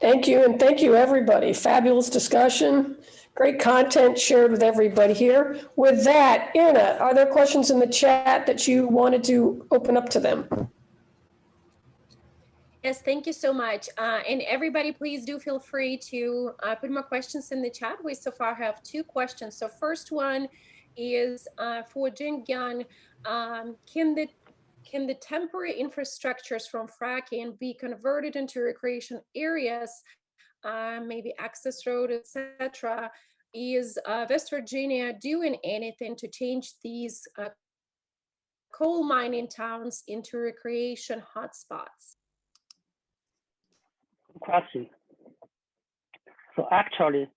Thank you, and thank you, everybody. Fabulous discussion. Great content shared with everybody here. With that, Anna, are there questions in the chat that you wanted to open up to them? Yes, thank you so much. And everybody, please do feel free to put more questions in the chat. We so far have 2 questions. So first one is for Jingyan. Can the temporary infrastructures from fracking be converted into recreation areas, maybe access road, etc.? Is West Virginia doing anything to change these coal mining towns into recreation hotspots? Question. So actually,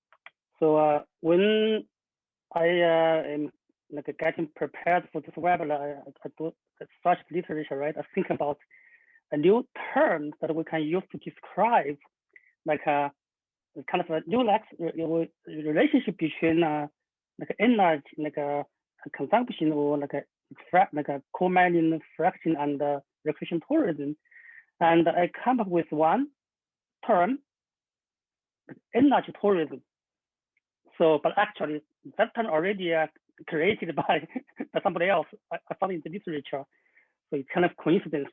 when I am getting prepared for this webinar, I do such literature, right? I think about a new term that we can use to describe kind of a new relationship between energy, consumption, or a coal mining, fraction, and recreation tourism. And I come up with one term, energy tourism. So, but actually, that term already created by somebody else. I found in the literature, so it's kind of coincidence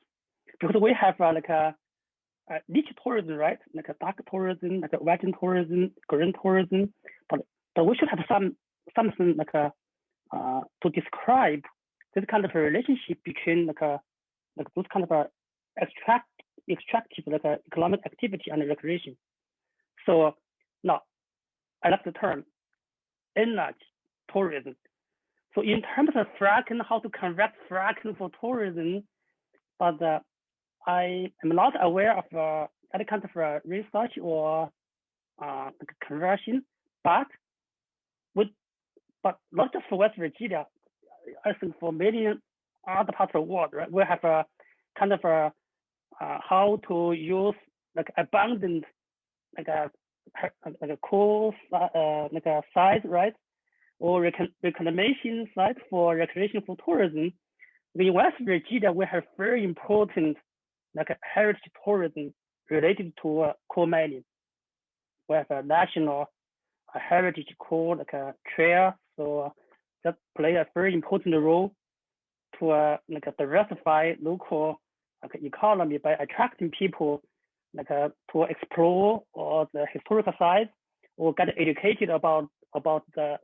because we have niche tourism, right? Like a dark tourism, like a wetland tourism, green tourism, but we should have something to describe this kind of a relationship between those kind of extractive economic activity and recreation. So now I love the term energy tourism. So in terms of fracking, how to convert fracking for tourism, but I am not aware of any kind of research or conversion, but not just for West Virginia, I think for many other parts of the world, right? We have a kind of how to use abundant coal sites, right? Or reclamation sites for recreation for tourism. In West Virginia, we have very important heritage tourism related to coal mining. We have a national heritage coal trail, so that play a very important role to diversify local economy by attracting people to explore or the historical sites or get educated about the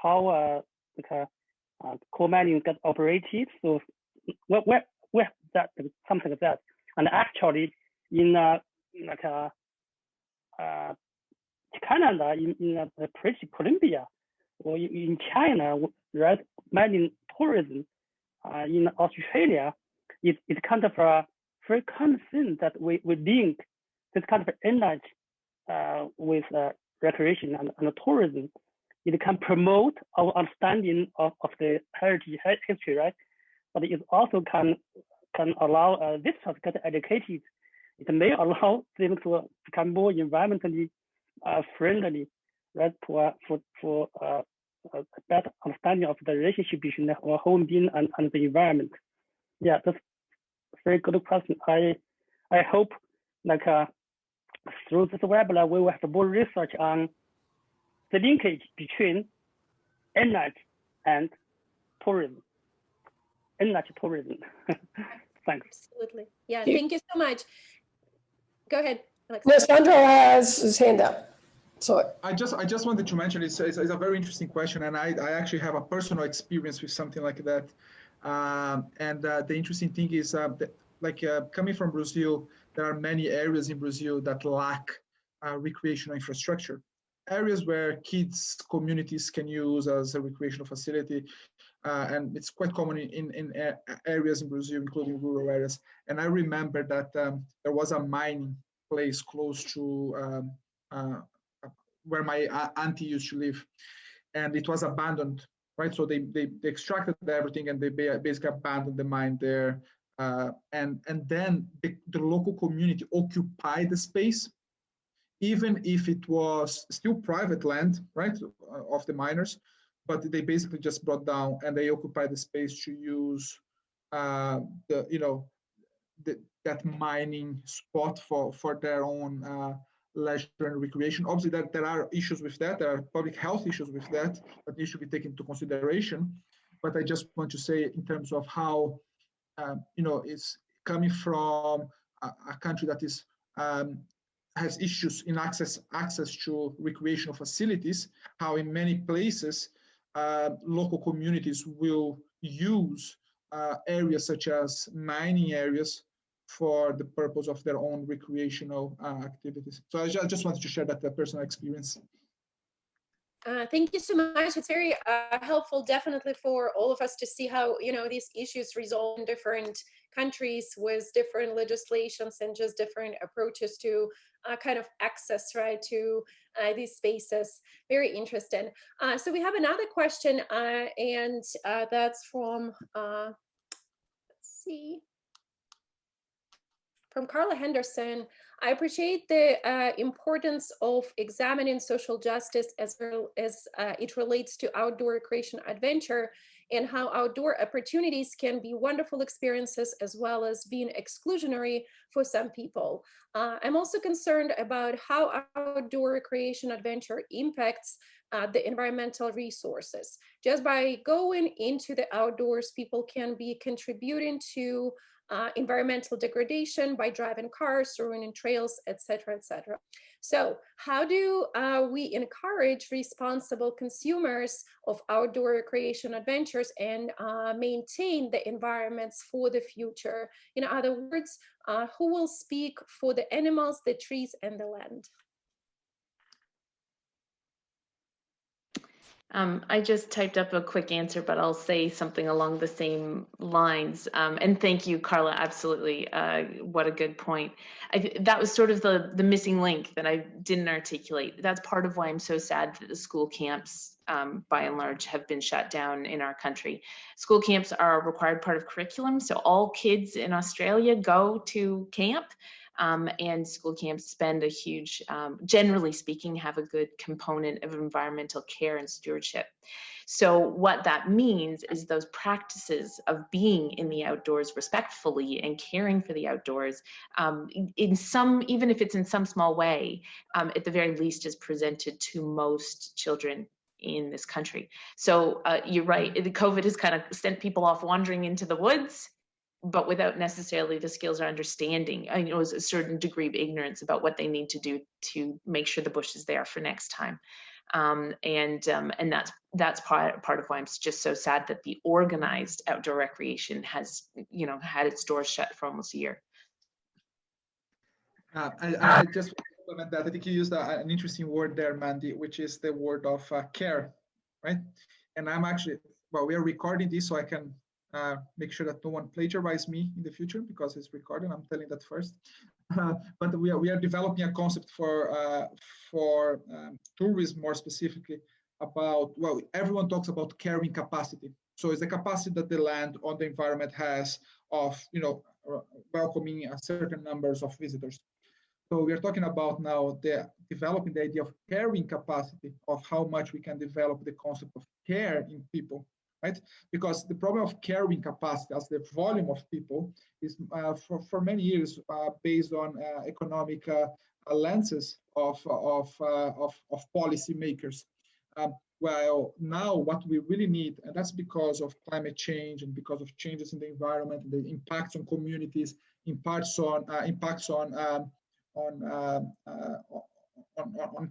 how mining gets operated. So where that something like that. And actually, in Canada, in British Columbia, or in China, right, mining tourism in Australia is kind of a very kind of thing that we link this kind of energy with recreation and tourism. It can promote our understanding of the heritage history, right? But it also can allow visitors to get educated. It may allow them to become more environmentally friendly, right? For a better understanding of the relationship between our home being and the environment. Yeah, that's a very good question. I hope like through this webinar we will have more research on the linkage between energy and tourism. Energy tourism. Thanks. Absolutely. Yeah, thank you so much. Go ahead, Alex. No, Sandro has his hand up. So I just wanted to mention it's a very interesting question, and I actually have a personal experience with something like that. The interesting thing is coming from Brazil, there are many areas in Brazil that lack recreational infrastructure. Areas where kids, communities can use as a recreational facility, and it's quite common in areas in Brazil, including rural areas. And I remember that there was a mining place close to where my auntie used to live, and it was abandoned, right? So they extracted everything and they basically abandoned the mine there. And then the local community occupied the space, even if it was still private land, right, of the miners, but they basically just brought down and they occupied the space to use that mining spot for their own leisure and recreation. Obviously, there are issues with that. There are public health issues with that need to be taken into consideration. But I just want to say, in terms of how it's coming from a country that is has issues in access to recreational facilities, how in many places local communities will use areas such as mining areas for the purpose of their own recreational activities. So I just wanted to share that personal experience. Thank you so much. It's very helpful, definitely, for all of us to see how these issues resolve in different countries with different legislations and just different approaches to kind of access, right, to these spaces. Very interesting. So we have another question, and that's from let's see. From Carla Henderson. I appreciate the importance of examining social justice as it relates to outdoor recreation adventure, and how outdoor opportunities can be wonderful experiences as well as being exclusionary for some people. I'm also concerned about how outdoor recreation adventure impacts the environmental resources. Just by going into the outdoors, people can be contributing to environmental degradation by driving cars, ruining trails, etc., etc. So how do we encourage responsible consumers of outdoor recreation adventures and maintain the environments for the future? In other words, who will speak for the animals, the trees, and the land? I just typed up a quick answer, but I'll say something along the same lines. And thank you, Carla. Absolutely. What a good point. That was sort of the missing link that I didn't articulate. That's part of why I'm so sad that the school camps, by and large, have been shut down in our country. School camps are a required part of curriculum. So all kids in Australia go to camp. And school camps spend a huge, generally speaking, have a good component of environmental care and stewardship. So what that means is those practices of being in the outdoors respectfully and caring for the outdoors, in some, even if it's in some small way, at the very least is presented to most children in this country. So you're right, the COVID has kind of sent people off wandering into the woods, but without necessarily the skills or understanding, a certain degree of ignorance about what they need to do to make sure the bush is there for next time. And that's part of why I'm just so sad that the organized outdoor recreation has, you know, had its doors shut for almost a year. I just want to comment that I think you used an interesting word there, Mandy, which is the word of care, right? And I'm actually, well, we are recording this so I can make sure that no one plagiarizes me in the future because it's recording. I'm telling that first. But we are developing a concept for tourism, more specifically about, well, everyone talks about carrying capacity. So it's the capacity that the land or the environment has of, you know, welcoming a certain numbers of visitors. So we are talking about now developing the idea of carrying capacity, of how much we can develop the concept of care in people, right? Because the problem of carrying capacity as the volume of people is for many years based on economic lenses of policymakers. Well, now what we really need, and that's because of climate change and because of changes in the environment, the impacts on communities, impacts on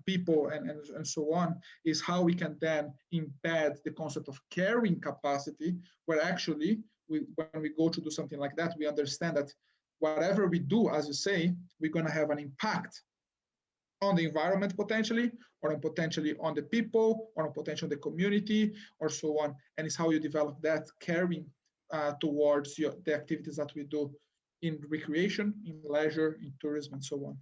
people and so on, is how we can then embed the concept of carrying capacity, where actually when we go to do something like that, we understand that whatever we do, as you say, we're going to have an impact on the environment potentially, or potentially on the people, or potentially on the community, or so on. And it's how you develop that caring towards the activities that we do in recreation, in leisure, in tourism, and so on.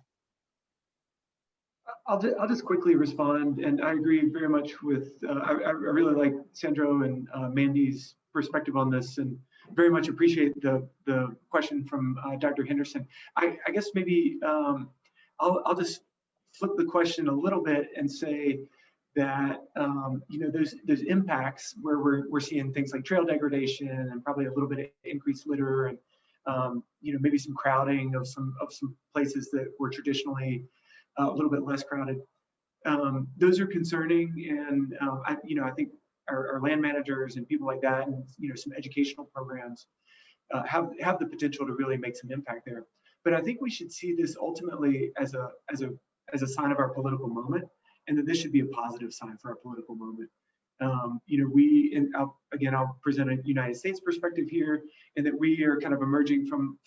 I'll just quickly respond, and I agree very much with, I really like Sandro and Mandy's perspective on this, and very much appreciate the question from Dr. Henderson. I guess maybe I'll just flip the question a little bit and say that you know, there's impacts where we're seeing things like trail degradation and probably a little bit of increased litter, and you know, maybe some crowding of some places that were traditionally a little bit less crowded. Those are concerning, and I think our land managers and people like that, and you know, some educational programs have the potential to really make some impact there. But I think we should see this ultimately as a sign of our political moment, and that this should be a positive sign for our political moment. You know, I'll present a United States perspective here, and that we are kind of emerging from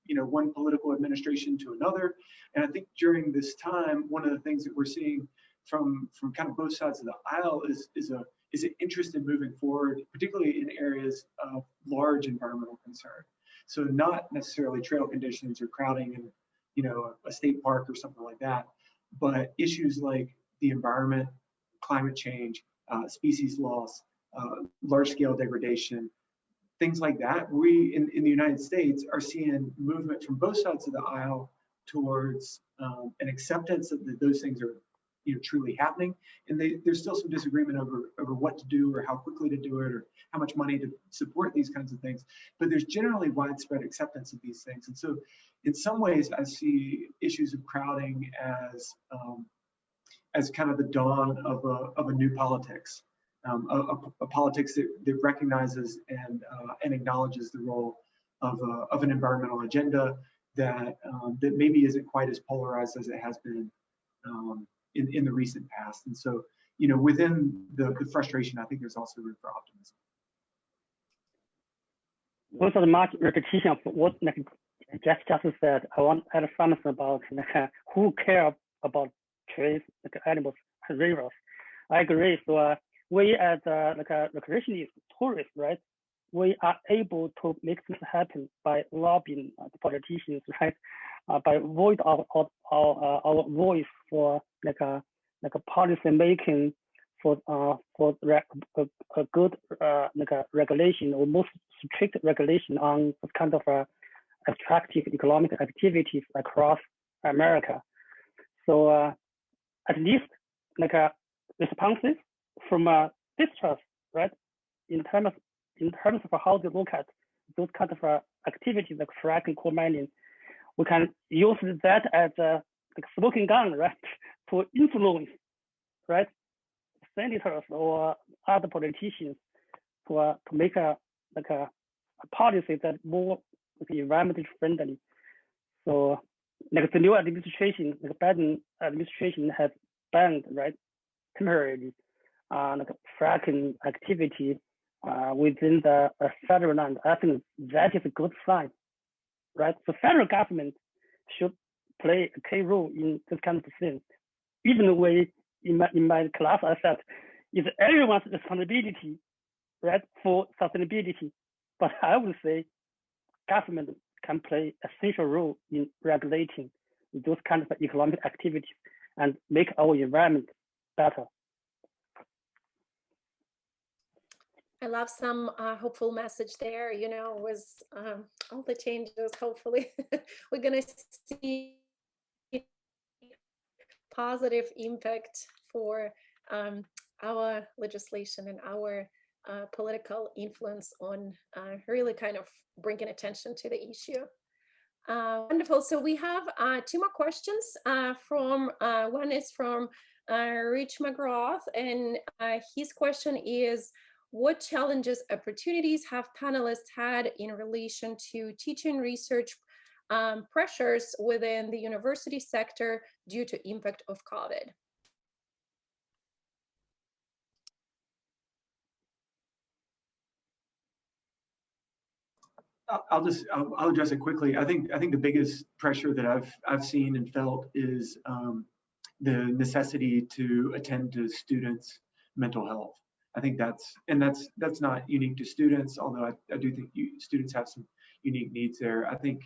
you know, one political administration to another. And I think during this time, one of the things that we're seeing from kind of both sides of the aisle is an interest in moving forward, particularly in areas of large environmental concern. So not necessarily trail conditions or crowding in, you know, a state park or something like that, but issues like the environment, climate change, species loss, large-scale degradation, things like that. We in the United States are seeing movement from both sides of the aisle towards an acceptance that those things are, you know, truly happening. And there's still some disagreement over what to do, or how quickly to do it, or how much money to support these kinds of things. But there's generally widespread acceptance of these things. And so in some ways, I see issues of crowding as kind of the dawn of a new politics. A politics that recognizes and acknowledges the role of an environmental agenda that maybe isn't quite as polarized as it has been in the recent past. And so, you know, within the frustration, I think there's also room for optimism. Without much repetition of what Jeff just said, I want to add something about who care about trees, animals, rivers. I agree. So we as recreationist tourists, right? We are able to make things happen by lobbying the politicians, right? By voice our voice for policy making, for a good regulation, or most strict regulation on this kind of attractive economic activities across America. So at least responses from distrust, right? In terms of how they look at those kind of activities like fracking, coal mining, we can use that as a smoking gun, right, to influence, right, senators or other politicians to make a policy that more environmentally friendly. So the new administration, the Biden administration has banned, right, temporarily like fracking activity within the federal land. I think that is a good sign, right? The federal government should play a key role in this kind of things. Even the way in my class I said, it's everyone's responsibility, right, for sustainability. But I would say government can play a essential role in regulating those kinds of economic activities and make our environment better. I love some hopeful message there, you know, with all the changes. Hopefully we're going to see positive impact for our legislation and our political influence on really kind of bringing attention to the issue. Wonderful. So we have two more questions from, one is from Rich McGrath, and his question is, what challenges, opportunities have panelists had in relation to teaching research pressures within the university sector due to impact of COVID? I'll address it quickly. I think the biggest pressure that I've seen and felt is the necessity to attend to students' mental health. I think that's not unique to students, although I do think students have some unique needs there. I think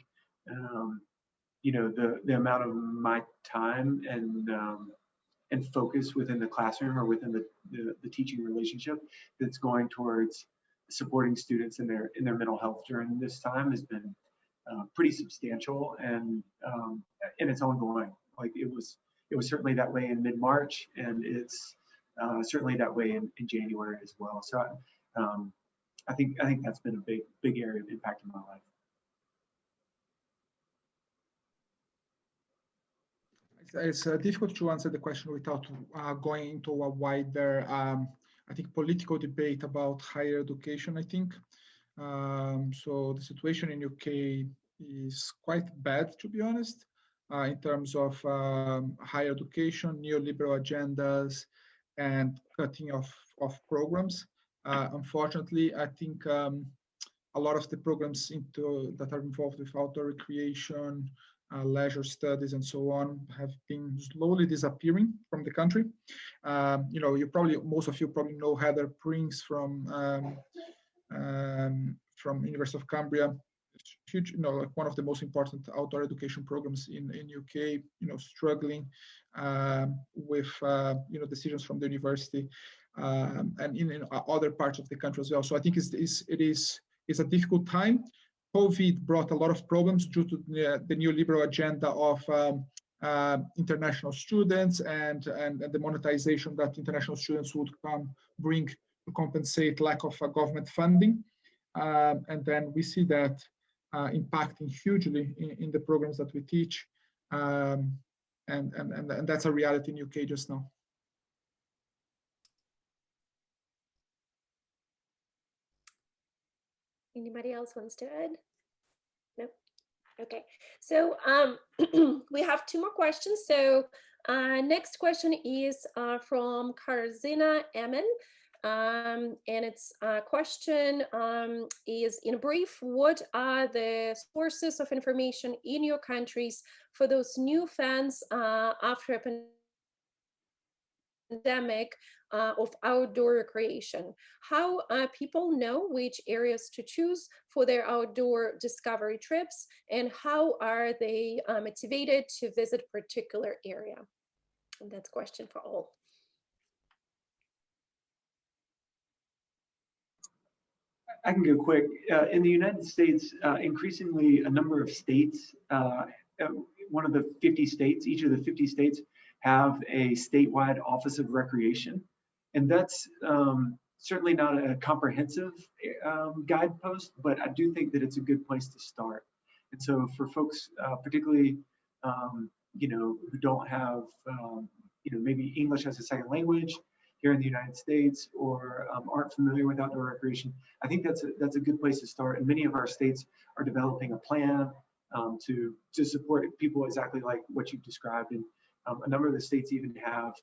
you know, the amount of my time and focus within the classroom or within the teaching relationship that's going towards supporting students in their mental health during this time has been pretty substantial, and it's ongoing. Like it was certainly that way in mid-March, and it's certainly that way in January as well. So I think that's been a big area of impact in my life. It's difficult to answer the question without going into a wider, I think, political debate about higher education, I think. So the situation in UK is quite bad, to be honest, in terms of higher education, neoliberal agendas, and cutting of programs. Unfortunately, I think a lot of the programs that are involved with outdoor recreation, leisure studies, and so on, have been slowly disappearing from the country. You know, most of you probably know Heather Prince from University of Cumbria. Huge, you know, like one of the most important outdoor education programs in UK. You know, struggling with you know, decisions from the university and in other parts of the country as well. So I think it is a difficult time. COVID brought a lot of problems due to the neoliberal agenda of international students and the monetization that international students would bring to compensate lack of government funding. And then we see that impacting hugely in the programs that we teach. And that's a reality in UK just now. Anybody else wants to add? No? Okay, so we have two more questions. So next question is from Karzina Emin. And its question is, in brief, what are the sources of information in your countries for those new fans after a pandemic of outdoor recreation? How people know which areas to choose for their outdoor discovery trips, and how are they motivated to visit a particular area? And that's a question for all. I can go quick. In the United States, increasingly a number of states, one of the 50 states, each of the 50 states have a statewide Office of Recreation. And that's certainly not a comprehensive guidepost, but I do think that it's a good place to start. And so for folks, particularly, you know, who don't have, you know, maybe English as a second language here in the United States, or aren't familiar with outdoor recreation, I think that's a good place to start. And many of our states are developing a plan to support people exactly like what you've described. And a number of the states even have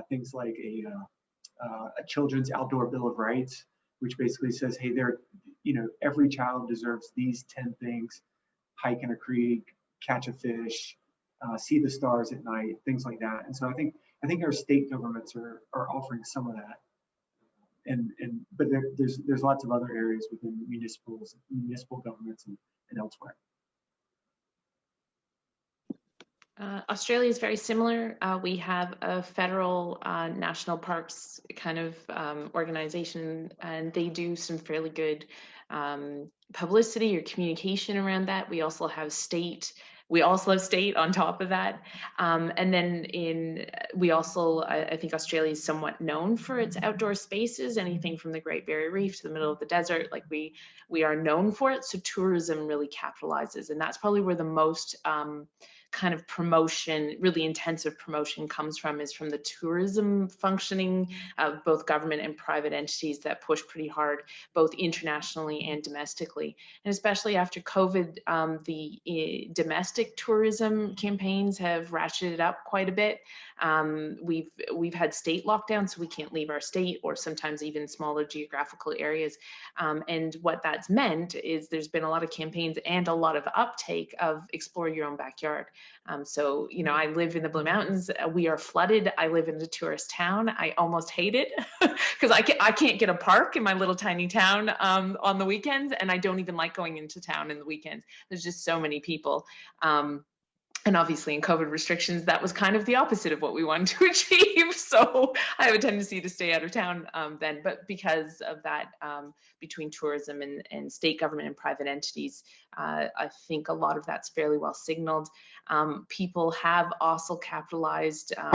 things like a children's outdoor bill of rights, which basically says, hey, every child deserves these 10 things: hike in a creek, catch a fish, see the stars at night, things like that. And so I think our state governments are offering some of that. But there's lots of other areas within municipal governments and elsewhere. Australia is very similar. We have a federal national parks kind of organization, and they do some fairly good publicity or communication around that. We also have state. We also have state on top of that. And then we also, I think Australia is somewhat known for its outdoor spaces, anything from the Great Barrier Reef to the middle of the desert. Like we are known for it. So tourism really capitalizes. And that's probably where the most kind of promotion, really intensive promotion comes from, is from the tourism functioning of both government and private entities that push pretty hard, both internationally and domestically. And especially after COVID, the domestic tourism campaigns have ratcheted up quite a bit. We've had state lockdowns, so we can't leave our state, or sometimes even smaller geographical areas. And what that's meant is there's been a lot of campaigns and a lot of uptake of explore your own backyard. So, I live in the Blue Mountains. We are flooded. I live in a tourist town. I almost hate it because I can't get a park in my little tiny town on the weekends. And I don't even like going into town in the weekends. There's just so many people. And obviously in COVID restrictions, that was kind of the opposite of what we wanted to achieve. So I have a tendency to stay out of town then. But because of that, between tourism and state government and private entities, I think a lot of that's fairly well signaled. People have also capitalized on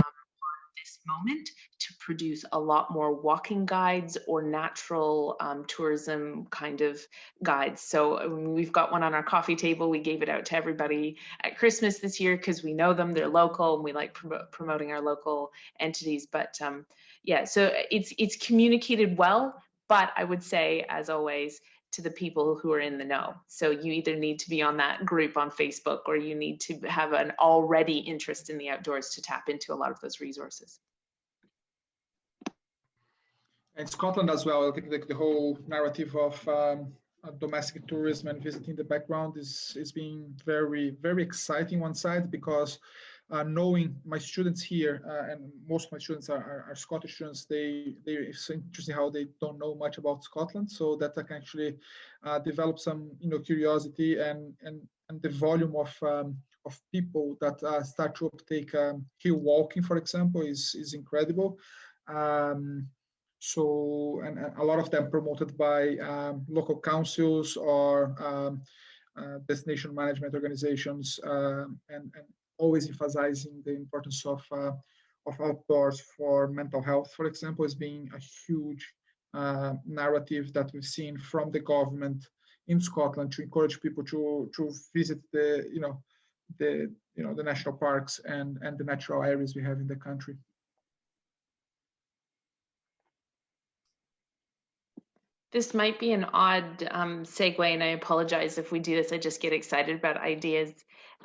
this moment to produce a lot more walking guides or natural tourism kind of guides. So we've got one on our coffee table. We gave it out to everybody at Christmas this year because we know them, they're local, and we like promoting our local entities. But yeah, so it's communicated well, but I would say, as always, to the people who are in the know. So you either need to be on that group on Facebook, or you need to have an already interest in the outdoors to tap into a lot of those resources. In Scotland as well, I think the whole narrative of domestic tourism and visiting the background is being very, very exciting one side, because knowing my students here, and most of my students are Scottish students, it's interesting how they don't know much about Scotland, so that I can actually develop some curiosity, and the volume of people that start to uptake hill walking, for example, is incredible. So, and a lot of them promoted by local councils or destination management organizations, and always emphasizing the importance of outdoors for mental health, for example, as being a huge narrative that we've seen from the government in Scotland to encourage people to visit the national parks and the natural areas we have in the country. This might be an odd segue, and I apologize if we do this. I just get excited about ideas.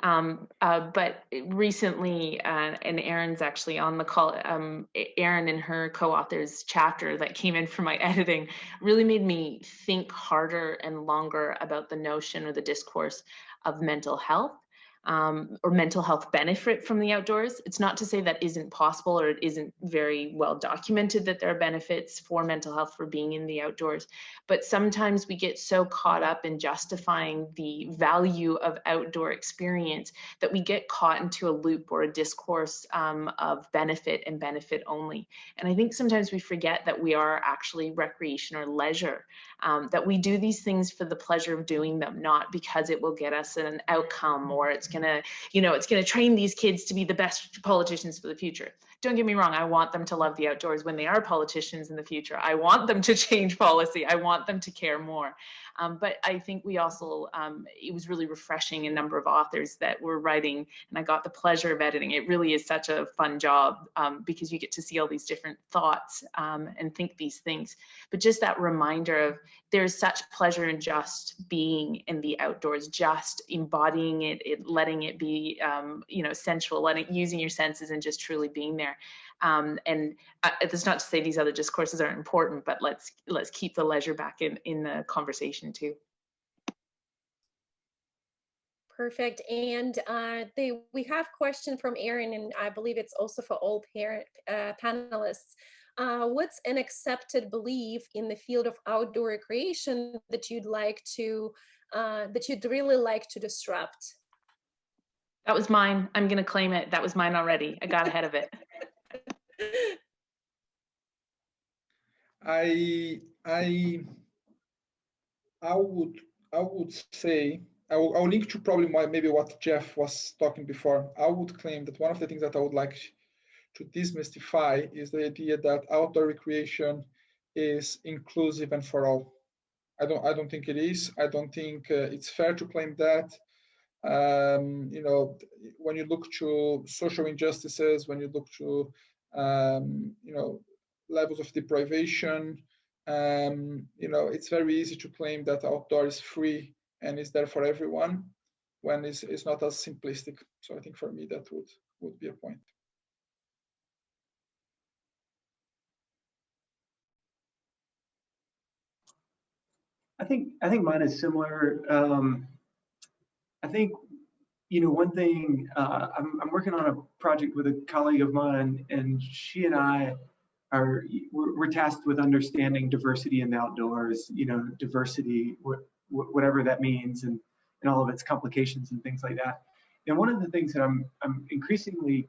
But recently, and Erin's actually on the call, Erin and her co-author's chapter that came in for my editing really made me think harder and longer about the notion or the discourse of mental health. Or mental health benefit from the outdoors. It's not to say that isn't possible, or it isn't very well documented that there are benefits for mental health for being in the outdoors. But sometimes we get so caught up in justifying the value of outdoor experience that we get caught into a loop or a discourse of benefit and benefit only. And I think sometimes we forget that we are actually recreation or leisure, that we do these things for the pleasure of doing them, not because it will get us an outcome, or it's gonna train these kids to be the best politicians for the future. Don't get me wrong, I want them to love the outdoors when they are politicians in the future. I want them to change policy. I want them to care more. But I think we also, it was really refreshing, a number of authors that were writing, and I got the pleasure of editing. It really is such a fun job because you get to see all these different thoughts and think these things. But just that reminder of there's such pleasure in just being in the outdoors, just embodying it, letting it be, sensual, using your senses and just truly being there. And that's not to say these other discourses aren't important, but let's keep the leisure back in the conversation too. Perfect. And we have a question from Erin, and I believe it's also for all panelists. What's an accepted belief in the field of outdoor recreation that you'd really like to disrupt? That was mine. I'm going to claim it. That was mine already. I got ahead of it. I would say I'll link to probably maybe what Jeff was talking before. I would claim that one of the things that I would like to demystify is the idea that outdoor recreation is inclusive and for all. I don't think it is. I don't think it's fair to claim that. When you look to social injustices, when you look to levels of deprivation, it's very easy to claim that outdoor is free and is there for everyone, when it's not as simplistic. So I think for me that would be a point. I think mine is similar. I think one thing, I'm working on a project with a colleague of mine, and she and I we're tasked with understanding diversity in the outdoors. Diversity, whatever that means, and all of its complications and things like that. And one of the things that I'm increasingly,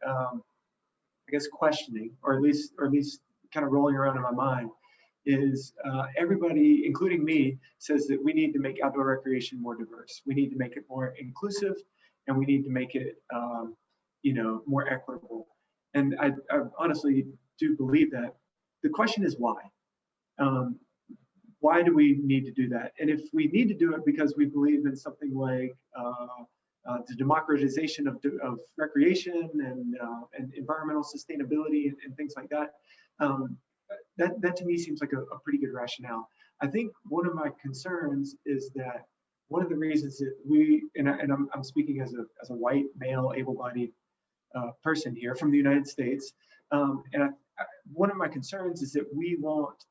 I guess, questioning, or at least kind of rolling around in my mind, is everybody, including me, says that we need to make outdoor recreation more diverse. We need to make it more inclusive, and we need to make it, more equitable. And I honestly do believe that. The question is why. Why do we need to do that? And if we need to do it because we believe in something like the democratization of recreation and environmental sustainability and things like that, that to me seems like a pretty good rationale. I think one of my concerns is that one of the reasons that I'm speaking as a white male able-bodied person here from the United States, one of my concerns is that we want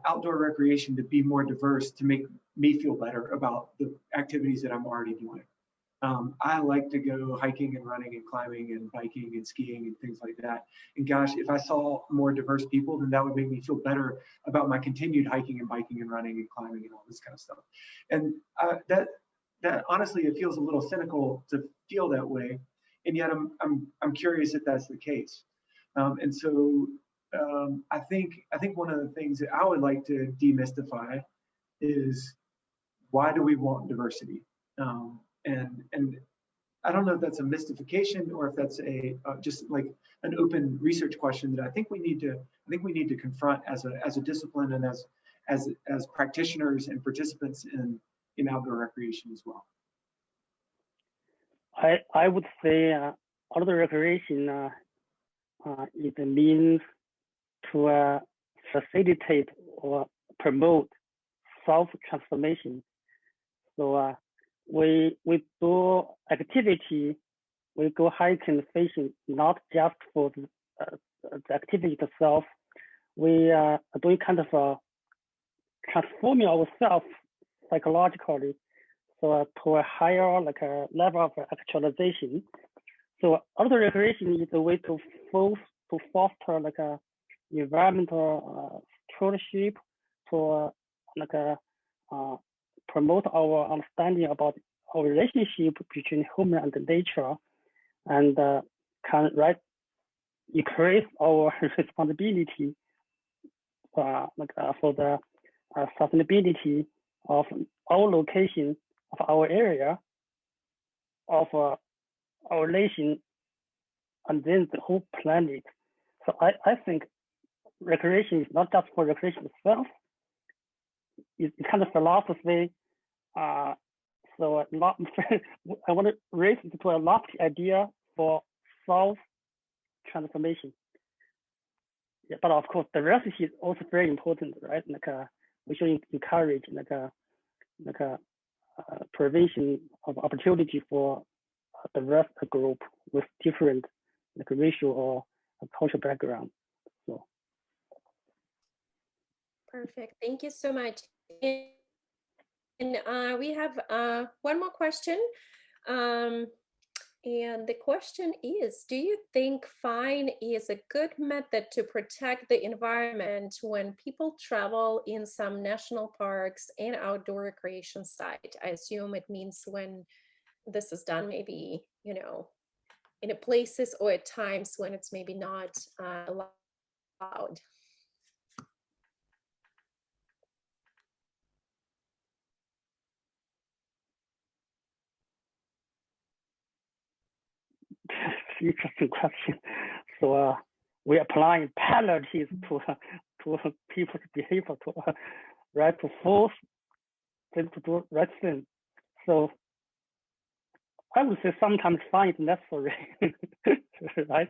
outdoor recreation to be more diverse to make me feel better about the activities that I'm already doing. I like to go hiking and running and climbing and biking and skiing and things like that. And gosh, if I saw more diverse people, then that would make me feel better about my continued hiking and biking and running and climbing and all this kind of stuff. And that honestly, it feels a little cynical to feel that way. And yet I'm curious if that's the case. And so I think one of the things that I would like to demystify is, why do we want diversity? And I don't know if that's a mystification or if that's just like an open research question that I think we need to confront as a discipline and as practitioners and participants in outdoor recreation as well. I would say outdoor recreation is a means to facilitate or promote self-transformation. So we do activity, we go hiking, fishing, not just for the activity itself. We are doing kind of transforming ourselves psychologically, so to a higher level of actualization. So outdoor recreation is a way to foster a environmental stewardship, to promote our understanding about our relationship between human and nature, and can increase our responsibility for the sustainability of our location, of our area, of our nation, and then the whole planet. So I think recreation is not just for recreation itself. It's kind of philosophy. So I want to raise it to a lofty idea for self-transformation. Yeah, but of course, diversity is also very important, right? We should encourage provision of opportunity for the rest of the group with different like racial or cultural background. So. Perfect. Thank you so much. And we have one more question. And the question is, do you think fine is a good method to protect the environment when people travel in some national parks and outdoor recreation site? I assume it means when this is done, maybe, you know, in a places or at times when it's maybe not allowed. Interesting question. So we're applying penalties to people's behavior to right to force them to do right thing. So I would say sometimes fine is necessary, right?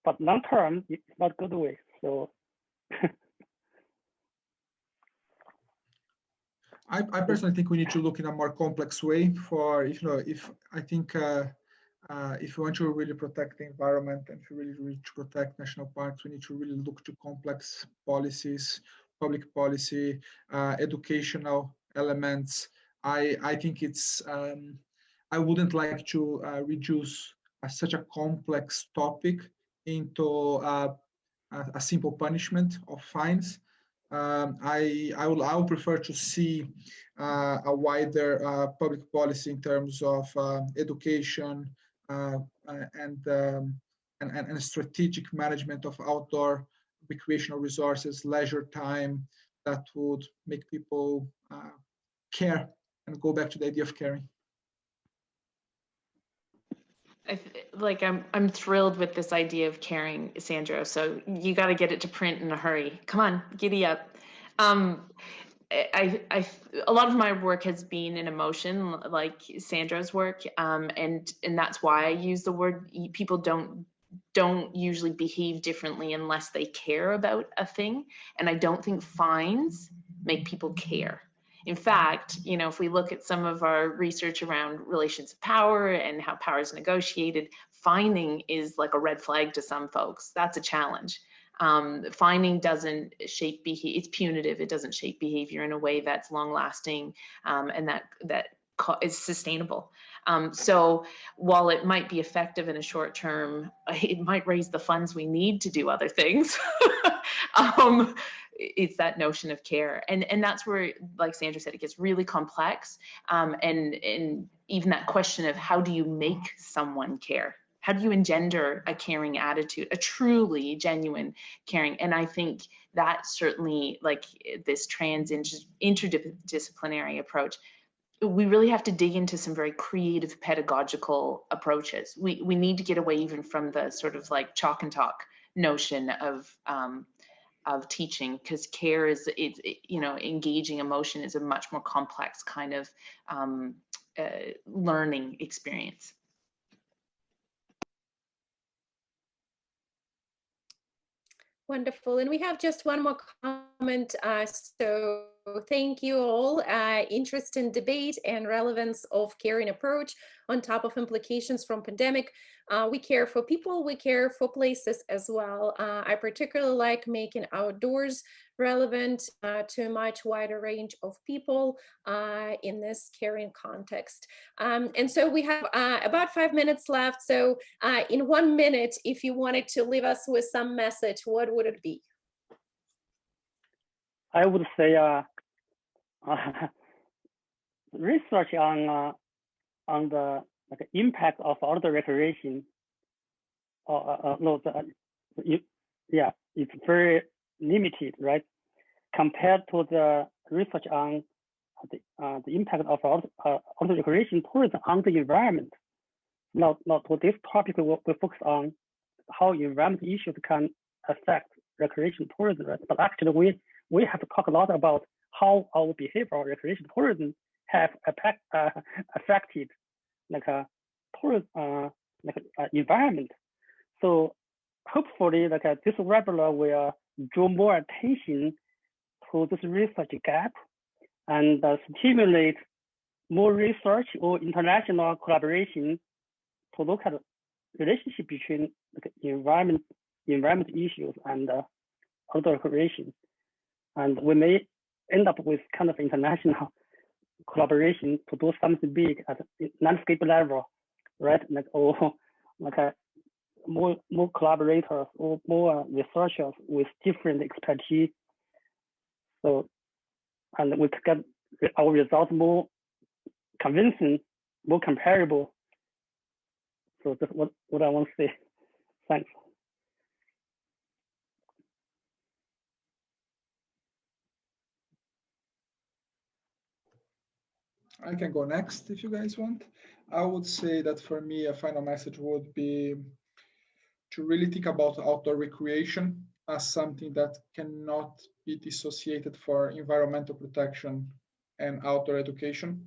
But long term, it's not good way. So. I personally think we need to look in a more complex way for if I think if we want to really protect the environment and if we really need to protect national parks, we need to really look to complex policies, public policy, educational elements. I think it's I wouldn't like to reduce such a complex topic into a simple punishment of fines. I will prefer to see a wider public policy in terms of education and strategic management of outdoor recreational resources, leisure time that would make people care and go back to the idea of caring. I'm thrilled with this idea of caring, Sandro. So you got to get it to print in a hurry. Come on, giddy up. A lot of my work has been in emotion, like Sandro's work, and that's why I use the word. People don't usually behave differently unless they care about a thing, and I don't think fines make people care. In fact, you know, if we look at some of our research around relations of power and how power is negotiated, fining is like a red flag to some folks. That's a challenge. Fining doesn't shape behavior, it's punitive. It doesn't shape behavior in a way that's long lasting and that is sustainable. So while it might be effective in a short term, it might raise the funds we need to do other things. It's that notion of care, and that's where, like Sandra said, it gets really complex, and even that question of how do you make someone care? How do you engender a caring attitude, a truly genuine caring? And I think that certainly, like this interdisciplinary approach, we really have to dig into some very creative pedagogical approaches. We need to get away even from the sort of like chalk and talk notion of teaching, because care is, you know, engaging emotion is a much more complex kind of learning experience. Wonderful. And we have just one more comment. So thank you all. Interest in debate and relevance of caring approach on top of implications from pandemic. We care for people, we care for places as well. I particularly like making outdoors relevant to a much wider range of people in this caring context. And so we have about 5 minutes left. So in 1 minute, if you wanted to leave us with some message, what would it be? I would say research on the like impact of outdoor recreation, it's very limited, right? Compared to the research on the impact of outdoor recreation tourism on the environment. Now, for this topic, we focus on how environmental issues can affect recreation tourism, right? But actually, we have to talk a lot about how our behavioral recreation tourism have affected like a tourism environment. So hopefully, like this webinar will draw more attention to this research gap and stimulate more research or international collaboration to look at the relationship between environment issues and outdoor recreation. And we may end up with kind of international collaboration to do something big at landscape level, right? Like, or like more collaborators or more researchers with different expertise. So, and we could get our results more convincing, more comparable. So that's what I want to say. Thanks. I can go next if you guys want. I would say that for me, a final message would be to really think about outdoor recreation as something that cannot be dissociated for environmental protection and outdoor education.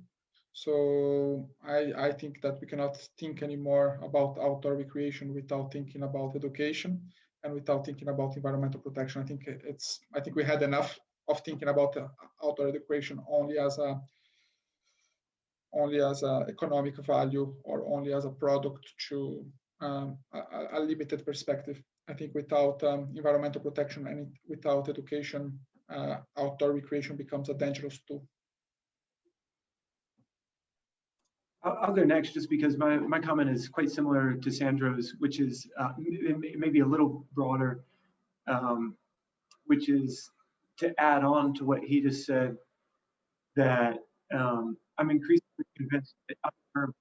So I think that we cannot think anymore about outdoor recreation without thinking about education and without thinking about environmental protection. I think we had enough of thinking about outdoor education only as a economic value or only as a product to a limited perspective. I think without environmental protection and without education, outdoor recreation becomes a dangerous tool. I'll go next just because my comment is quite similar to Sandro's, which is maybe a little broader, which is to add on to what he just said, that I'm increasingly convinced that outdoor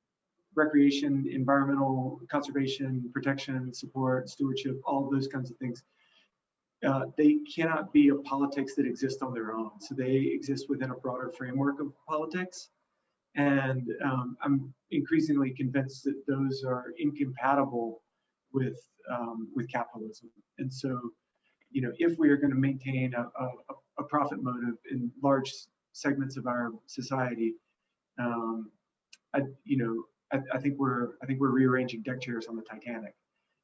recreation, environmental conservation, protection, support, stewardship, all of those kinds of things, they cannot be a politics that exist on their own. So they exist within a broader framework of politics. And I'm increasingly convinced that those are incompatible with capitalism. And so, you know, if we are going to maintain a profit motive in large segments of our society, I think we're rearranging deck chairs on the Titanic.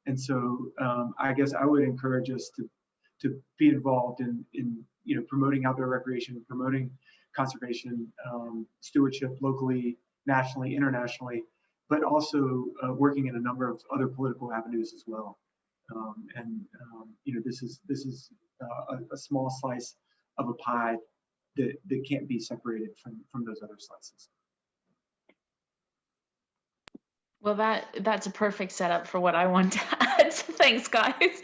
And so I guess I would encourage us to be involved in promoting outdoor recreation, promoting conservation, stewardship locally, nationally, internationally, but also working in a number of other political avenues as well. This is a small slice of a pie that can't be separated from those other slices. Well, that's a perfect setup for what I want to add. Thanks, guys.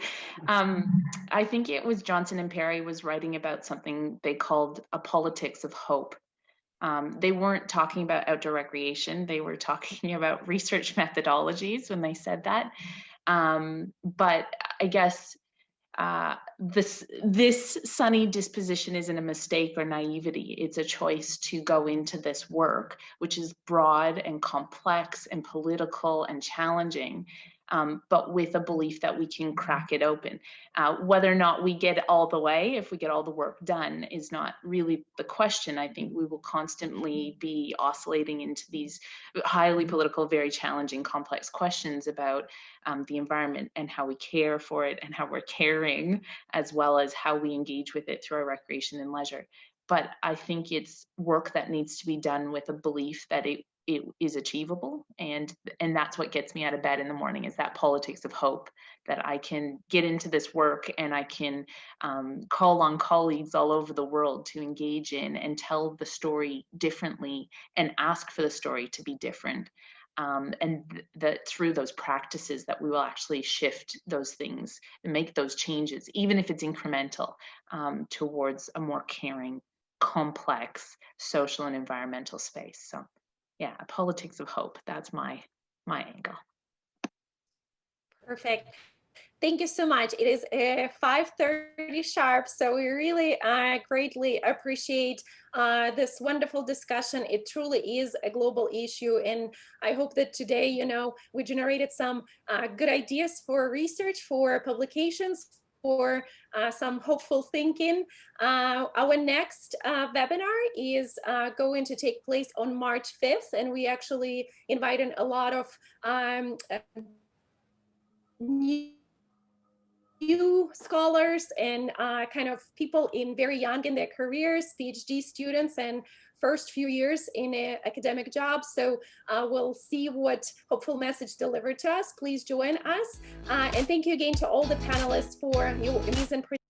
I think it was Johnson and Perry was writing about something they called a politics of hope. They weren't talking about outdoor recreation. They were talking about research methodologies when they said that. But I guess this sunny disposition isn't a mistake or naivety. It's a choice to go into this work, which is broad and complex and political and challenging, but with a belief that we can crack it open. Whether or not we get all the way, if we get all the work done, is not really the question. I think we will constantly be oscillating into these highly political, very challenging, complex questions about the environment and how we care for it and how we're caring, as well as how we engage with it through our recreation and leisure. But I think it's work that needs to be done with a belief that it is achievable, and that's what gets me out of bed in the morning, is that politics of hope, that I can get into this work and I can call on colleagues all over the world to engage in and tell the story differently and ask for the story to be different. And that through those practices that we will actually shift those things and make those changes, even if it's incremental, towards a more caring, complex social and environmental space. So yeah, a politics of hope. That's my angle. Perfect. Thank you so much. It is 5:30 sharp, so we really greatly appreciate this wonderful discussion. It truly is a global issue, and I hope that today, you know, we generated some good ideas for research, for publications, for some hopeful thinking. Our next webinar is going to take place on March 5th, and we actually invited a lot of new new scholars and kind of people in very young in their careers, PhD students, and first few years in an academic job. So we'll see what hopeful message delivered to us. Please join us. And thank you again to all the panelists for your amazing presentation.